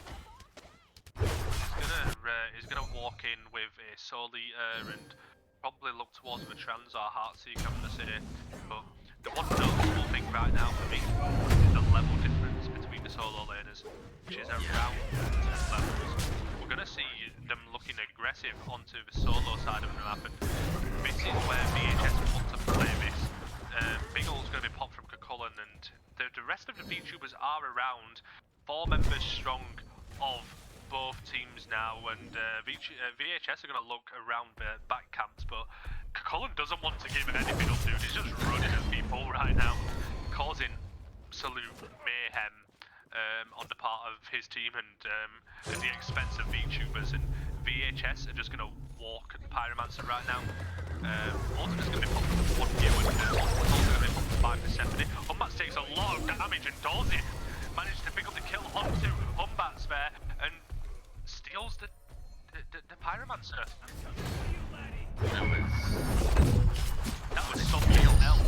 He's gonna walk in with a Soul Eater and probably look towards the Trans or Heartseeker, I'm gonna say. But the one noticeable thing right now for me is the level difference between the solo laners, which is around 10 levels. We're gonna see them looking aggressive onto the solo side of the map, and this is where VHS want to play this. Big Ol's gonna be popped from Kakullan, and the rest of the VTubers are around. 4 members strong of both teams now, and VHS are going to look around the back camps, but Kakullan doesn't want to give anything up, dude. He's just running at people right now, causing absolute mayhem on the part of his team, and at the expense of VTubers. And VHS are just going to walk at the Pyromancer right now. Ultimate's going to be popped for 1 view, and Ultimate's also going to be popped for 5 Persephone. Humbats takes a lot of damage, and Dorsey managed to pick up the kill onto Humbats there, and steals the Pyromancer. That was something else.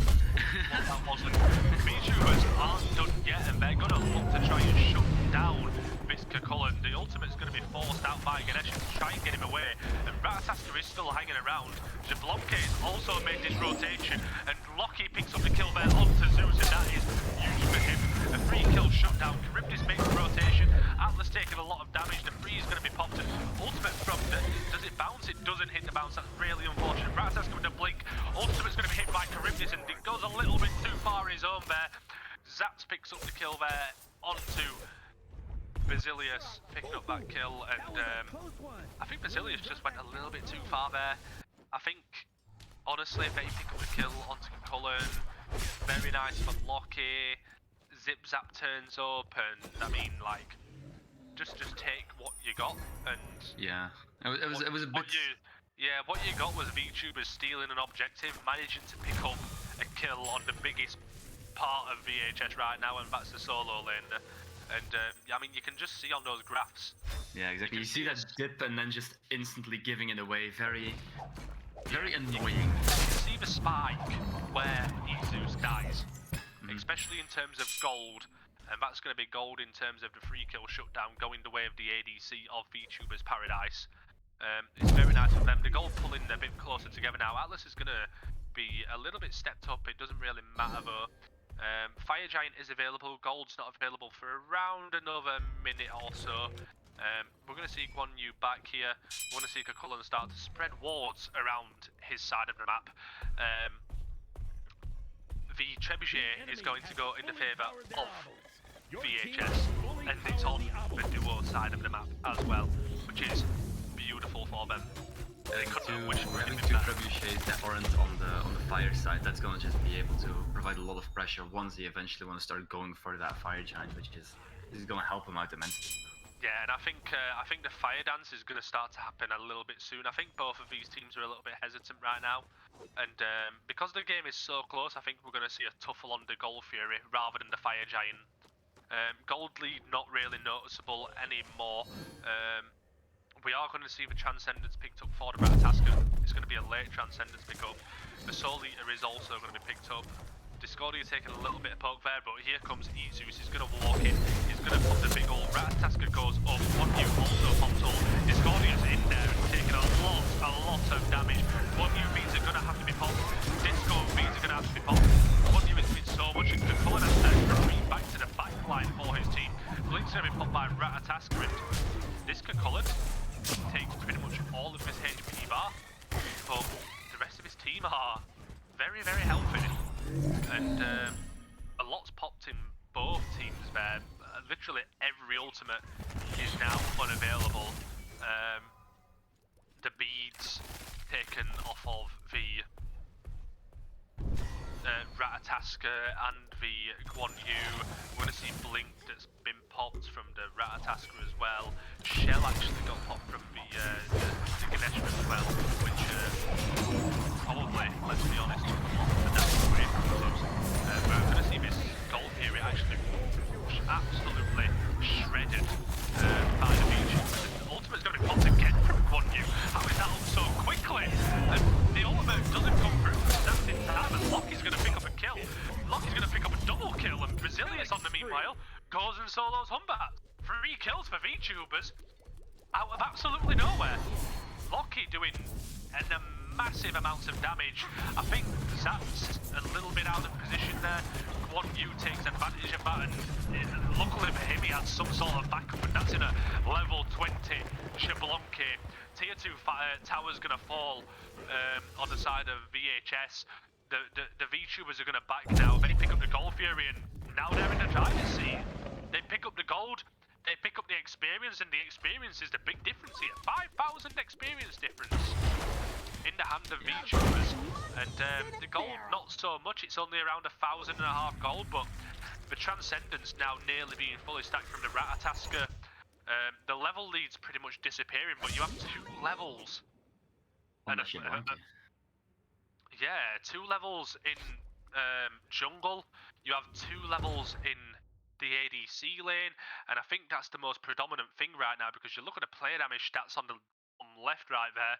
What that wasn't. VTubers aren't done yet, and they're going to look to try and shut down this Kakullan. The ultimate's going to be forced out by Ganesh to try and get him away, and Ratatasker is still hanging around. Jablonke has also made this rotation, and Locky picks up the kill there onto Zeus, and that is huge for him. A 3-kill shutdown. Charybdis makes the rotation. Atlas taking a lot of damage. The 3 is going to be popped, and Ultimate from the... Does it bounce? It doesn't hit the bounce. That's really unfortunate. Ratatasker with the blink. Ultimate's going to be hit by Charybdis, and it goes a little bit too far his own there. Zaps picks up the kill there onto Basilius, picking up that kill, and I think Basilius just went a little bit too far there. I think, honestly, if they pick up the kill onto Cullen, very nice for Locky. Zip Zap turns up, and I mean, like, just take what you got, and yeah, it was a bit. What you got was VTubers stealing an objective, managing to pick up a kill on the biggest part of VHS right now, and that's the solo laner. And I mean, you can just see on those graphs. Yeah, exactly. You see that dip and then just instantly giving it away. Very annoying. You can see the spike where Jesus dies, especially in terms of gold, and that's going to be gold in terms of the free kill shutdown going the way of the ADC of VTuber's Paradise. It's very nice of them. The gold pulling a bit closer together now. Atlas is going to be a little bit stepped up. It doesn't really matter though. Fire Giant is available. Gold's not available for around another minute or so. We're going to see Guan Yu back here. We're going to see Kakulon start to spread wards around his side of the map. The Trebuchet is going to go in the favour of VHS, and it's on the duo side of the map as well, which is beautiful for them. Having two trebuchets that aren't on the fire side, that's gonna just be able to provide a lot of pressure once they eventually want to start going for that fire giant, which is gonna help them out immensely. Yeah, and I think the fire dance is gonna start to happen a little bit soon. I think both of these teams are a little bit hesitant right now, and because the game is so close, I think we're gonna see a tuffle on the Gold Fury rather than the fire giant. Gold lead not really noticeable anymore. We are going to see the Transcendence picked up for the Ratatasker. It's going to be a late Transcendence pickup. The Soul Eater is also going to be picked up. Discordia taking a little bit of poke there, but here comes Zeus. He's going to walk in. He's going to put the big old Ratatasker goes up. One New also pops up. Discordia's in there and taking a lot of damage. One New beats are going to have to be popped. Disco beats are going to have to be popped. One New has been so much. And Kakulon has to retreat back to the back line for his team. Blink's going to be popped by Ratatasker, and this Kakulon takes pretty much all of his HP bar, but the rest of his team are very, very healthy, and a lot's popped in both teams there. Literally every ultimate is now unavailable. The beads taken off of the Ratatasker and the Guan Yu. We're going to see Blink that's been popped from the Ratatasker as well. Shell actually got popped from the Ganesha as well, which probably, let's be honest, the that's great for us. We're going to see this Gold Fury actually absolutely shredded by the VTubers. The ultimate's going to be popped again from Guan Yu. How is that up so quickly? And the ultimate doesn't come through just in time, and Lockie's going to pick up a kill. Lockie's going to pick up a double kill, and Brazilius on the meanwhile goes and solos Humbat. 3 kills for VTubers out of absolutely nowhere. Lockie doing massive amounts of damage. I think Zap's a little bit out of position there. Guan Yu takes advantage of that, and luckily for him he had some sort of backup, and that's in a level 20 Shablonki. Tier 2 tower's gonna fall on the side of VHS. The VTubers are gonna back now. They pick up the Gold Fury, and now they're in the driver's seat. They pick up the gold, they pick up the experience, and the experience is the big difference here. 5,000 experience difference in the hand of VTubers, and the gold not so much. It's only around 1,500 gold, but the Transcendence now nearly being fully stacked from the Ratatasker. The level lead's pretty much disappearing, but you have 2 levels. And yeah, 2 levels in jungle. You have 2 levels in the ADC lane, and I think that's the most predominant thing right now, because you look at the player damage stats on the left right there,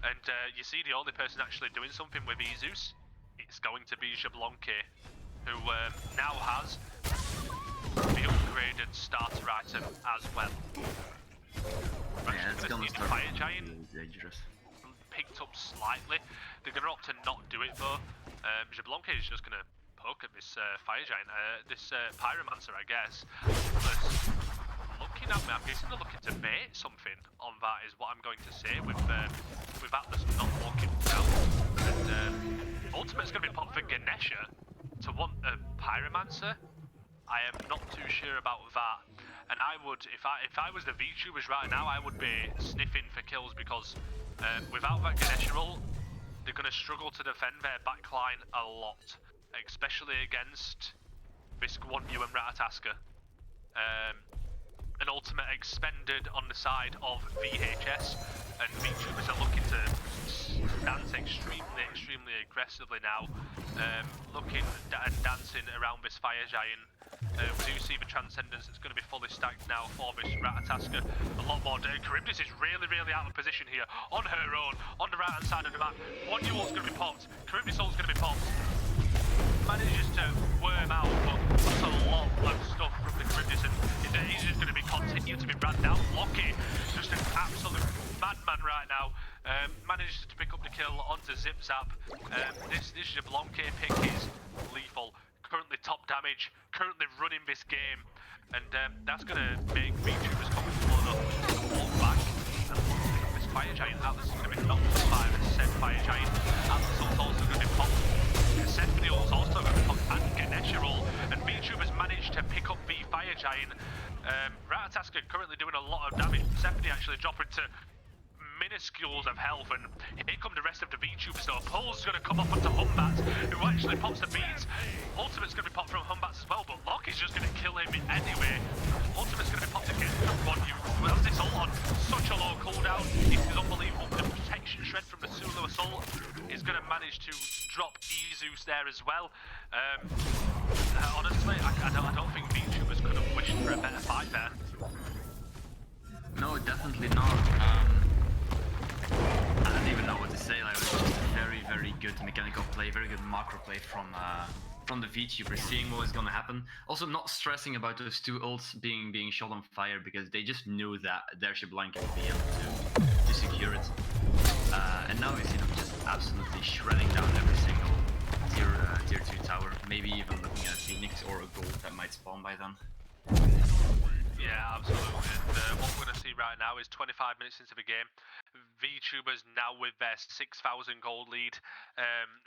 and you see the only person actually doing something with Zeus, it's going to be Jablonki, who now has the upgraded starter item as well. Yeah, it's gonna see the Fire Giant dangerous. picked up slightly. They're going to opt to not do it though. Jablonki is just going to poke at this Fire Giant, this Pyromancer, I guess. Looking at me, I'm guessing they're looking to bait something on that, is what I'm going to say, with Atlas not walking down. And Ultimate's going to be popped for Ganesha to want a Pyromancer. I am not too sure about that, and I would, if I was the VTubers right now, I would be sniffing for kills, because without that Ganesha ult, they're going to struggle to defend their backline a lot, especially against this Guan Yu and Ratatasker. An ultimate expended on the side of VHS, and VTubers are looking to stance extremely aggressively now, looking and dancing around this Fire Giant. We do see the Transcendence that's going to be fully stacked now for this Ratatasker. A lot more. Charybdis is really out of position here, on her own, on the right hand side of the map. One ult's going to be popped, Charybdis ult's going to be popped. Manages to worm out, but that's a lot of stuff from the Charybdis, and he's just going to be continued to be ran down. Locky, just an absolute madman right now. Manages to pick up the kill onto Zip Zap. This Jablonke pick is lethal. Currently top damage, currently running this game, and that's going to make VTubers coming forward up to walk back and pick up this Fire Giant. Atlas is going to be knocked by the said Fire Giant. Atlas is also going to be popped. Persephone is also going to be popped, and Ganesha ult, and VTubers managed to pick up the Fire Giant. Ratatasker currently doing a lot of damage. Persephone actually dropping to minuscules of health, and here come the rest of the VTubers. So Pulse is going to come up onto Humbats, who actually pops the beats. Ultimate's going to be popped from Humbats as well, but Lock is just going to kill him anyway. Ultimate's going to be popped again from Ronyu. Well, this ult on such a low cooldown. It is unbelievable. The protection shred from the Sulu assault is going to manage to drop Ezeus there as well. Honestly, I don't think VTubers could have wished for a better fight there. No, definitely not. I don't even know what to say. Like, it was just very good mechanical play, very good macro play from the VTuber, seeing what was gonna happen. Also, not stressing about those two ults being shot on fire, because they just knew that their Shablank would be able to secure it. And now we see them just absolutely shredding down every single tier 2 tower. Maybe even looking at a Phoenix or a gold that might spawn by then. Yeah, absolutely. And what we're going to see right now is 25 minutes into the game. VTubers now with their 6,000 gold lead.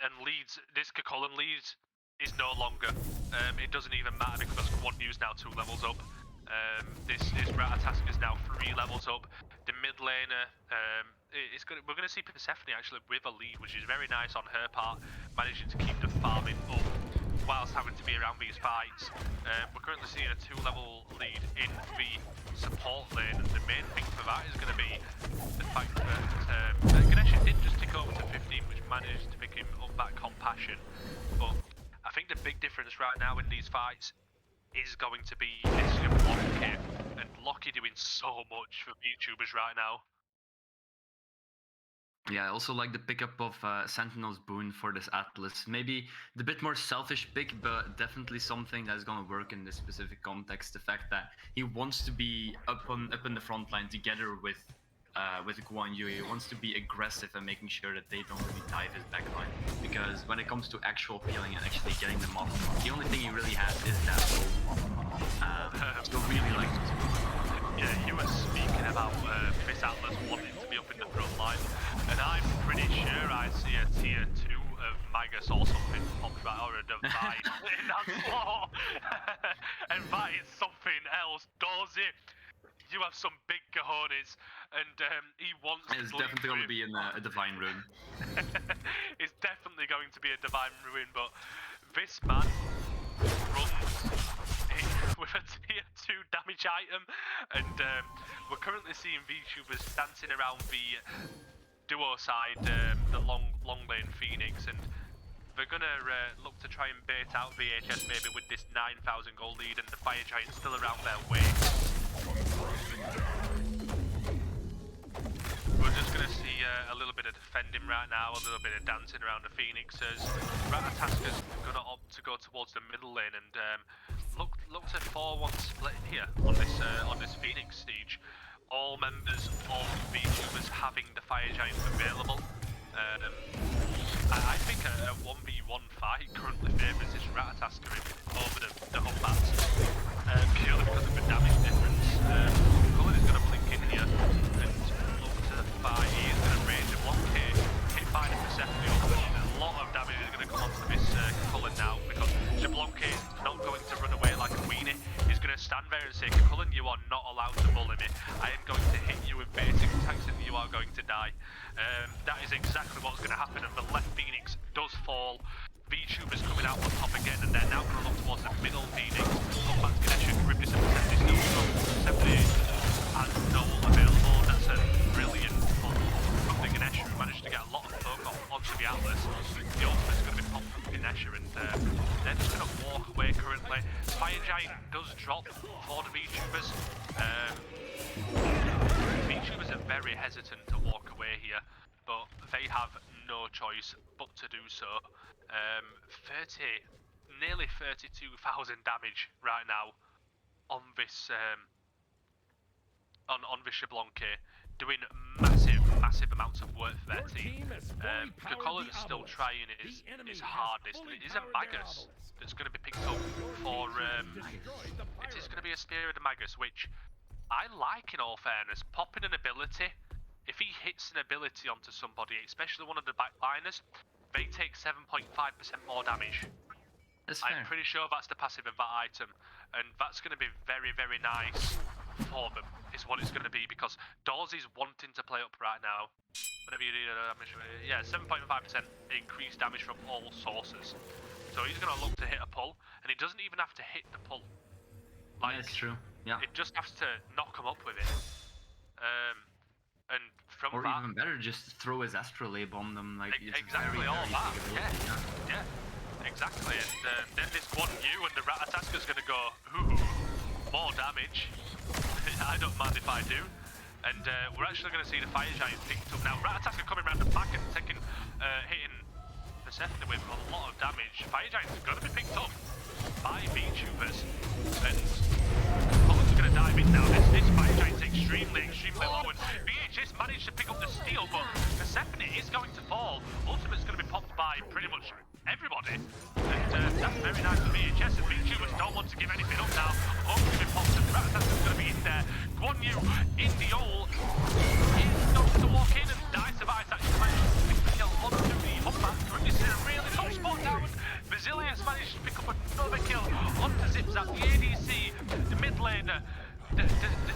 And leads, this Kakullan lead is no longer. It doesn't even matter because One News now 2 levels up. This Ratatasker is now 3 levels up. The mid laner, we're going to see Persephone actually with a lead, which is very nice on her part, managing to keep the farming up whilst having to be around these fights. We're currently seeing a 2-level lead in the support lane, and the main thing for that is going to be the fact that Ganesha did just tick over to 15, which managed to pick him up that compassion. But I think the big difference right now in these fights is going to be this Locky, and Locky doing so much for VTubers right now. Yeah, I also like the pickup of Sentinel's Boon for this Atlas. Maybe the bit more selfish pick, but definitely something that's gonna work in this specific context. The fact that he wants to be up in the front line together with Guan Yu. He wants to be aggressive and making sure that they don't really dive his backline. Because when it comes to actual peeling and actually getting them off, the only thing he really has is that goal. So really like to. Yeah, you were speaking about this Atlas wanting to be up in the front line, and I'm pretty sure I see a tier 2 of Magus or something popped right, or a Divine in that slot. And that is something else, does it? You have some big cojones, and he wants to. It's definitely going to be in a Divine Rune. It's definitely going to be a Divine Ruin, but this man runs with a tier 2 damage item, and we're currently seeing VTubers dancing around the duo side, the long lane Phoenix, and they're gonna look to try and bait out VHS maybe with this 9,000 gold lead, and the Fire Giant still around their way. We're just gonna see a little bit of defending right now, a little bit of dancing around the Phoenixes. Ratatasker's gonna opt to go towards the middle lane and look to 4-1 split here on this Phoenix siege. All members of VTubers having the Fire Giant available. I think a 1v1 fight currently favours this Ratatasker over the Humbats, purely because of the damage difference. Cullen is going to blink in here and look to the fight. He is going to range a block here, hit by the Persephone. A lot of damage is going to come onto this Cullen now, because Jablonke is not going to run away like a weenie. He's going to stand there and say, Cullen, you are not allowed to bully me. I am going to hit you with basic attacks and you are going to die. That is exactly what's going to happen, and the left Phoenix does fall. VTubers coming out on top again, and they're now going to look towards the middle Phoenix. Come back to Ganesha, Charybdis and Persephone still strong. 78 and no available. That's a brilliant pull from the Ganesha, who managed to get a lot of poke off Ganesha, and they're just going to walk away currently. Fire Giant does drop for the VTubers. VTubers are very hesitant to walk away here, but they have no choice but to do so. 30, nearly 32,000 damage right now on this on this Shablonke, doing massive amounts of work for their team. Cocolin's still trying his hardest, and it is a Magus that's going to be picked up for. It is going to be a Spear of the Magus, which I like in all fairness. Popping an ability, if he hits an ability onto somebody, especially one of the backliners, they take 7.5% more damage. I'm pretty sure that's the passive of that item, and that's going to be very nice for them, is what it's going to be, because Dorsey's wanting to play up right now. Whenever you do damage, yeah, 7.5% increased damage from all sources. So he's going to look to hit a pull, and he doesn't even have to hit the pull. Like, that's true. Yeah. It just has to knock him up with it. And from or that, even better, just throw his astrolabe on them. Like exactly all that. Yeah. Exactly. And then this 1U and the Ratataska's going to go, ooh, more damage. I don't mind if I do. And we're actually going to see the Fire Giant picked up now. Ratataska coming around the back and taking, hitting Persephone with a lot of damage. Fire Giant's going to be picked up by VTubers. And Colin's going to dive in now. This Fire Giant's extremely low. And VHS managed to pick up the steal, but Persephone is going to fall. Ultimate's going to be popped by pretty much everybody. And that's very nice for VHS. And VTubers don't want to give anything up now. Ultimate pops and Ratataska's going to be in there. Guan Yu in the ult. He's not to walk in, and Dice survives actually managed to pick the kill onto the Humbat. This is a really tough spot now. Basilius managed to pick up another kill onto Zipzap, the ADC, the mid laner, the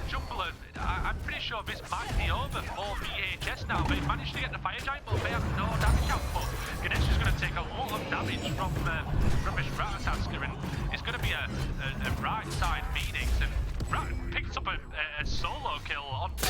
jungler. I'm pretty sure this might be over for VHS now. They managed to get the Fire Giant, but they have no damage output. Ganesha's going to take a lot of damage from this Ratataska, and it's going to be a right side Phoenix, and Rat picks up a solo kill onto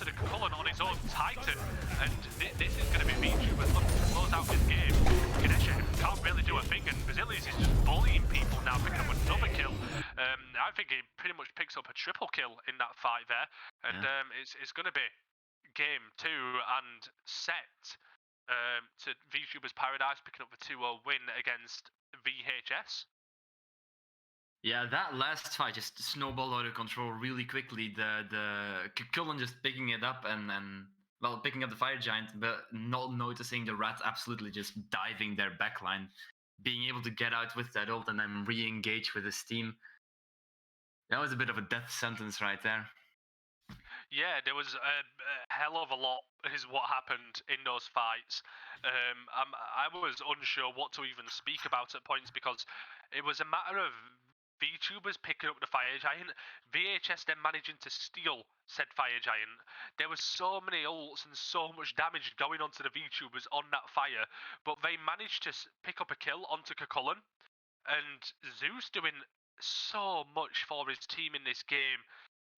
the Cullen on his own Titan, and this is going to be VTubers looking to close out this game. Ganesha can't really do a thing, and Basilius is just bullying people now, picking up another kill. I think he pretty much picks up a triple kill in that fight there, and it's going to be game 2 and set to VTubers Paradise picking up the 2-0 win against VHS. Yeah, that last fight just snowballed out of control really quickly. The Cullen just picking it up and picking up the Fire Giant, but not noticing the Rat absolutely just diving their backline, being able to get out with that ult and then re-engage with his team. That was a bit of a death sentence right there. Yeah, there was a hell of a lot is what happened in those fights. I was unsure what to even speak about at points, because it was a matter of VTubers picking up the Fire Giant, VHS then managing to steal said Fire Giant. There was so many ults and so much damage going onto the VTubers on that fire, but they managed to pick up a kill onto Cocolan, and Zeus doing so much for his team in this game,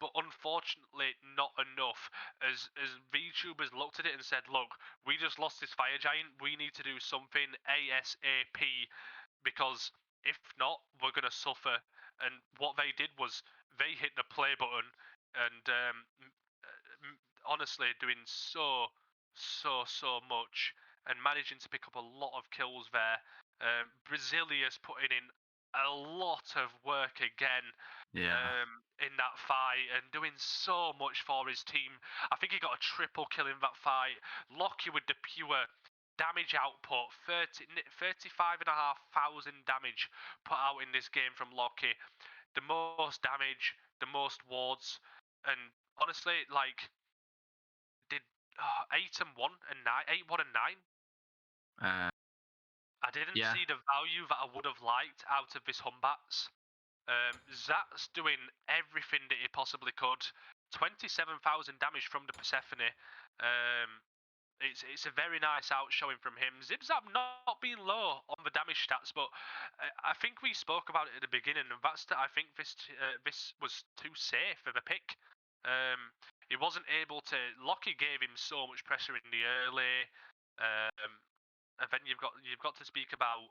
but unfortunately not enough, as VTubers looked at it and said, look, we just lost this Fire Giant, we need to do something ASAP, because if not, we're going to suffer. And what they did was they hit the play button, and honestly doing so much and managing to pick up a lot of kills there. Basilius putting in a lot of work again in that fight, and doing so much for his team. I think he got a triple kill in that fight. Lockie with the pure damage output, 35,500 damage put out in this game from Lockie. The most damage, the most wards, and honestly, like, did 8-1 and 9, 8-1 and 9. I didn't see the value that I would have liked out of this Humbats. Zat's doing everything that he possibly could. 27,000 damage from the Persephone. It's a very nice outshowing from him. Zipzap not being low on the damage stats, but I think we spoke about it at the beginning, and I think this was too safe of a pick. He wasn't able to. Lockie gave him so much pressure in the early, and then you've got to speak about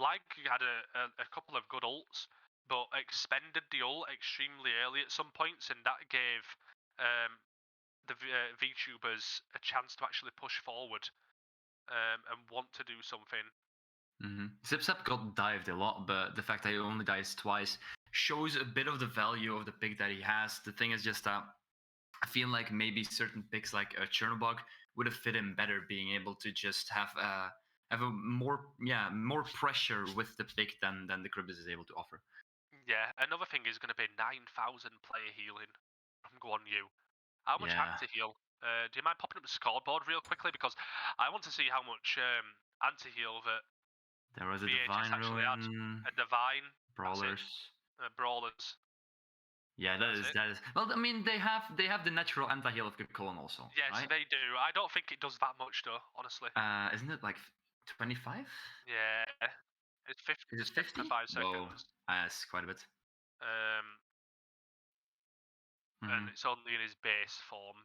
like you had a couple of good ults, but expended the ult extremely early at some points, and that gave the VTubers a chance to actually push forward and want to do something. Zipzap got dived a lot, but the fact that he only dies twice shows a bit of the value of the pick that he has. The thing is just that I feel like maybe certain picks like Chernobog would have fit him better, being able to just have a more pressure with the pick than the Kribis is able to offer. Yeah, another thing is going to be 9,000 player healing from Guan Yu. How much anti-heal? Do you mind popping up the scoreboard real quickly? Because I want to see how much anti-heal that there was a VHS divine actually ruin, had. A divine. brawlers. Brawlers. Yeah, that is. Well, I mean, they have the natural anti-heal of Colon also. Yes, right? they do. I don't think it does that much though, honestly. Isn't it like 25? Yeah, it's 50. Is it 50? 5 Whoa, seconds. that's quite a bit. And it's only in his base form.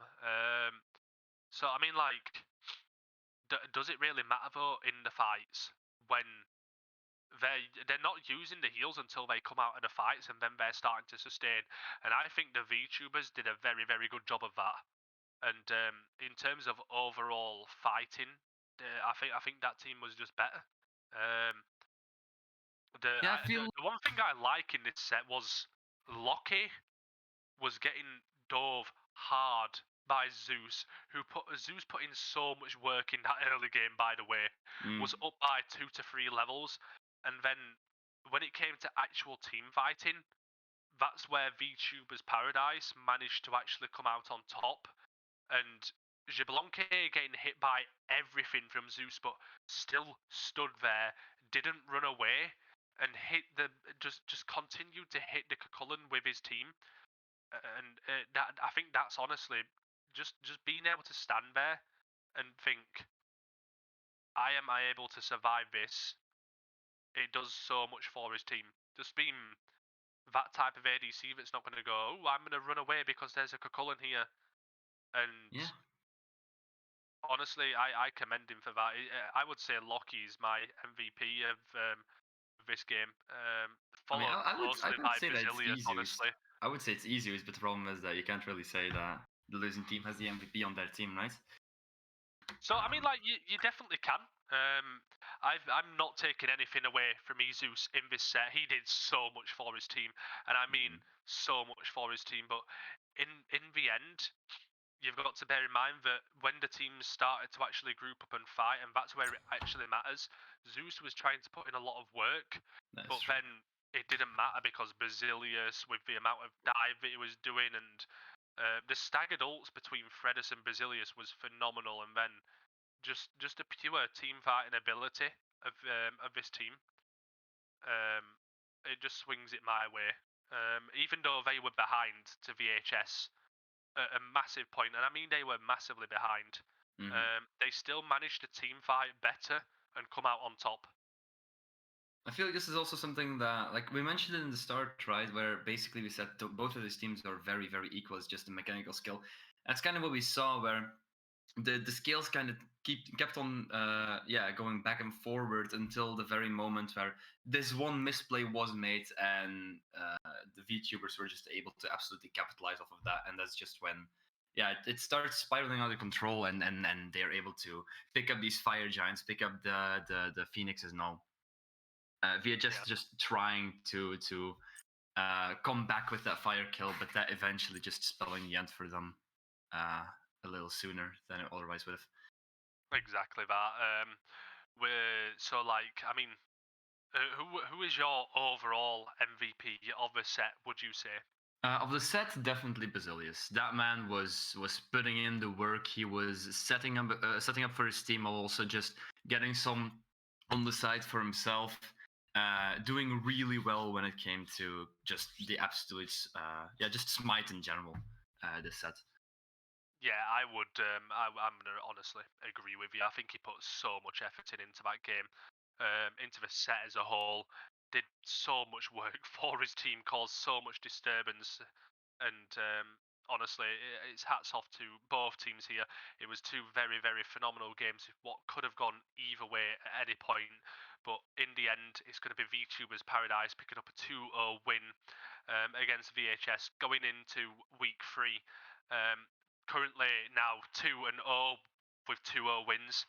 So I mean, like, does it really matter though in the fights when they're not using the heals until they come out of the fights, and then they're starting to sustain? And I think the VTubers did a very, very good job of that. And in terms of overall fighting, I think that team was just better. The one thing I like in this set was Loki was getting dove hard by Zeus, Zeus put in so much work in that early game, by the way, was up by 2 to 3 levels, and then when it came to actual team fighting, that's where VTubers Paradise managed to actually come out on top, and Jablonke getting hit by everything from Zeus, but still stood there, didn't run away, and hit just continued to hit the Cullen with his team. And that, I think that's honestly just being able to stand there and think, am I able to survive this? It does so much for his team. Just being that type of ADC that's not going to go, oh, I'm going to run away because there's a Cullen here. And honestly, I commend him for that. I would say Loki's my MVP of this game. Followed closely by Basilius, honestly. I would say it's easiest, but the problem is that you can't really say that the losing team has the MVP on their team, right? So I mean, like, you definitely can. I'm not taking anything away from Zeus in this set. He did so much for his team, and I mean so much for his team. But in the end, you've got to bear in mind that when the teams started to actually group up and fight, and that's where it actually matters, Zeus was trying to put in a lot of work, but then it didn't matter because Basilius, with the amount of dive that he was doing, and the staggered ults between Fredus and Basilius was phenomenal, and then just a pure team fighting ability of this team, it just swings it my way. Even though they were behind to VHS a massive point, and I mean they were massively behind, they still managed to team fight better and come out on top. I feel like this is also something that, like we mentioned it in the start, right, where basically we said both of these teams are very, very equal. It's just a mechanical skill. That's kind of what we saw, where the scales kind of kept on going back and forward until the very moment where this one misplay was made, and the VTubers were just able to absolutely capitalize off of that. And that's just when it starts spiraling out of control, and they're able to pick up these fire giants, pick up the phoenixes now. VHS just trying to come back with that fire kill, but that eventually just spelling the end for them a little sooner than it otherwise would have. Exactly that. So like, I mean, who is your overall MVP of the set, would you say? Of the set, definitely Basilius. That man was putting in the work. He was setting up for his team, also just getting some on the side for himself. Doing really well when it came to just the absolute, just smite in general. This set. Yeah, I would. I'm gonna honestly agree with you. I think he put so much effort into that game, into the set as a whole. Did so much work for his team, caused so much disturbance, and honestly, it's hats off to both teams here. It was two very, very phenomenal games. What could have gone either way at any point, but in the end, it's going to be VTubers Paradise picking up a 2-0 win against VHS going into week 3. Currently now 2-0 with 2-0 wins.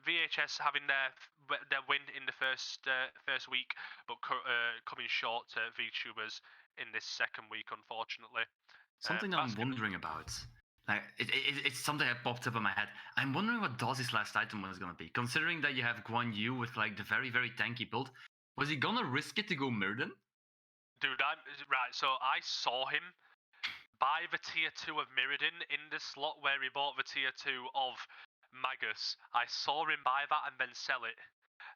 VHS having their win in the first week, but coming short to VTubers in this second week, unfortunately. Something I'm wondering about. Like it's something that popped up in my head. I'm wondering what Dawsey's last item was gonna be. Considering that you have Guan Yu with like the very, very tanky build, was he gonna risk it to go Mirrodin? Dude, right. So I saw him buy the tier 2 of Mirrodin in the slot where he bought the tier 2 of Magus. I saw him buy that and then sell it.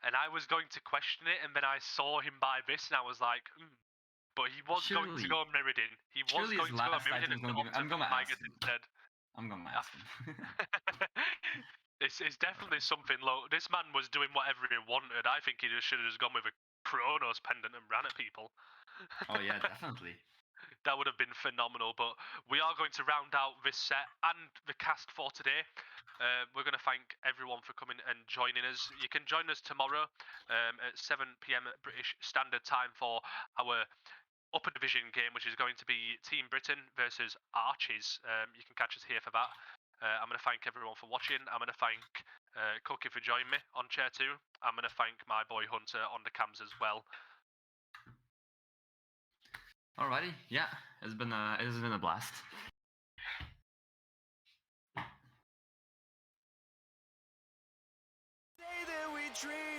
And I was going to question it, and then I saw him buy this, and I was like, But he was going to go Mirrodin. He was going to go Mirrodin and I'm gonna ask him. instead. I'm gonna ask him. It's definitely something low. This man was doing whatever he wanted. I think he should have just gone with a Kronos pendant and ran at people. Oh yeah, definitely. That would have been phenomenal. But we are going to round out this set and the cast for today. We're going to thank everyone for coming and joining us. You can join us tomorrow at 7 p.m. British Standard Time for our upper division game, which is going to be Team Britain versus Archies. You can catch us here for that. I'm going to thank everyone for watching. I'm going to thank Cookie for joining me on Chair 2. I'm going to thank my boy Hunter on the cams as well. Alrighty, yeah, it's been a blast. Say that we dream.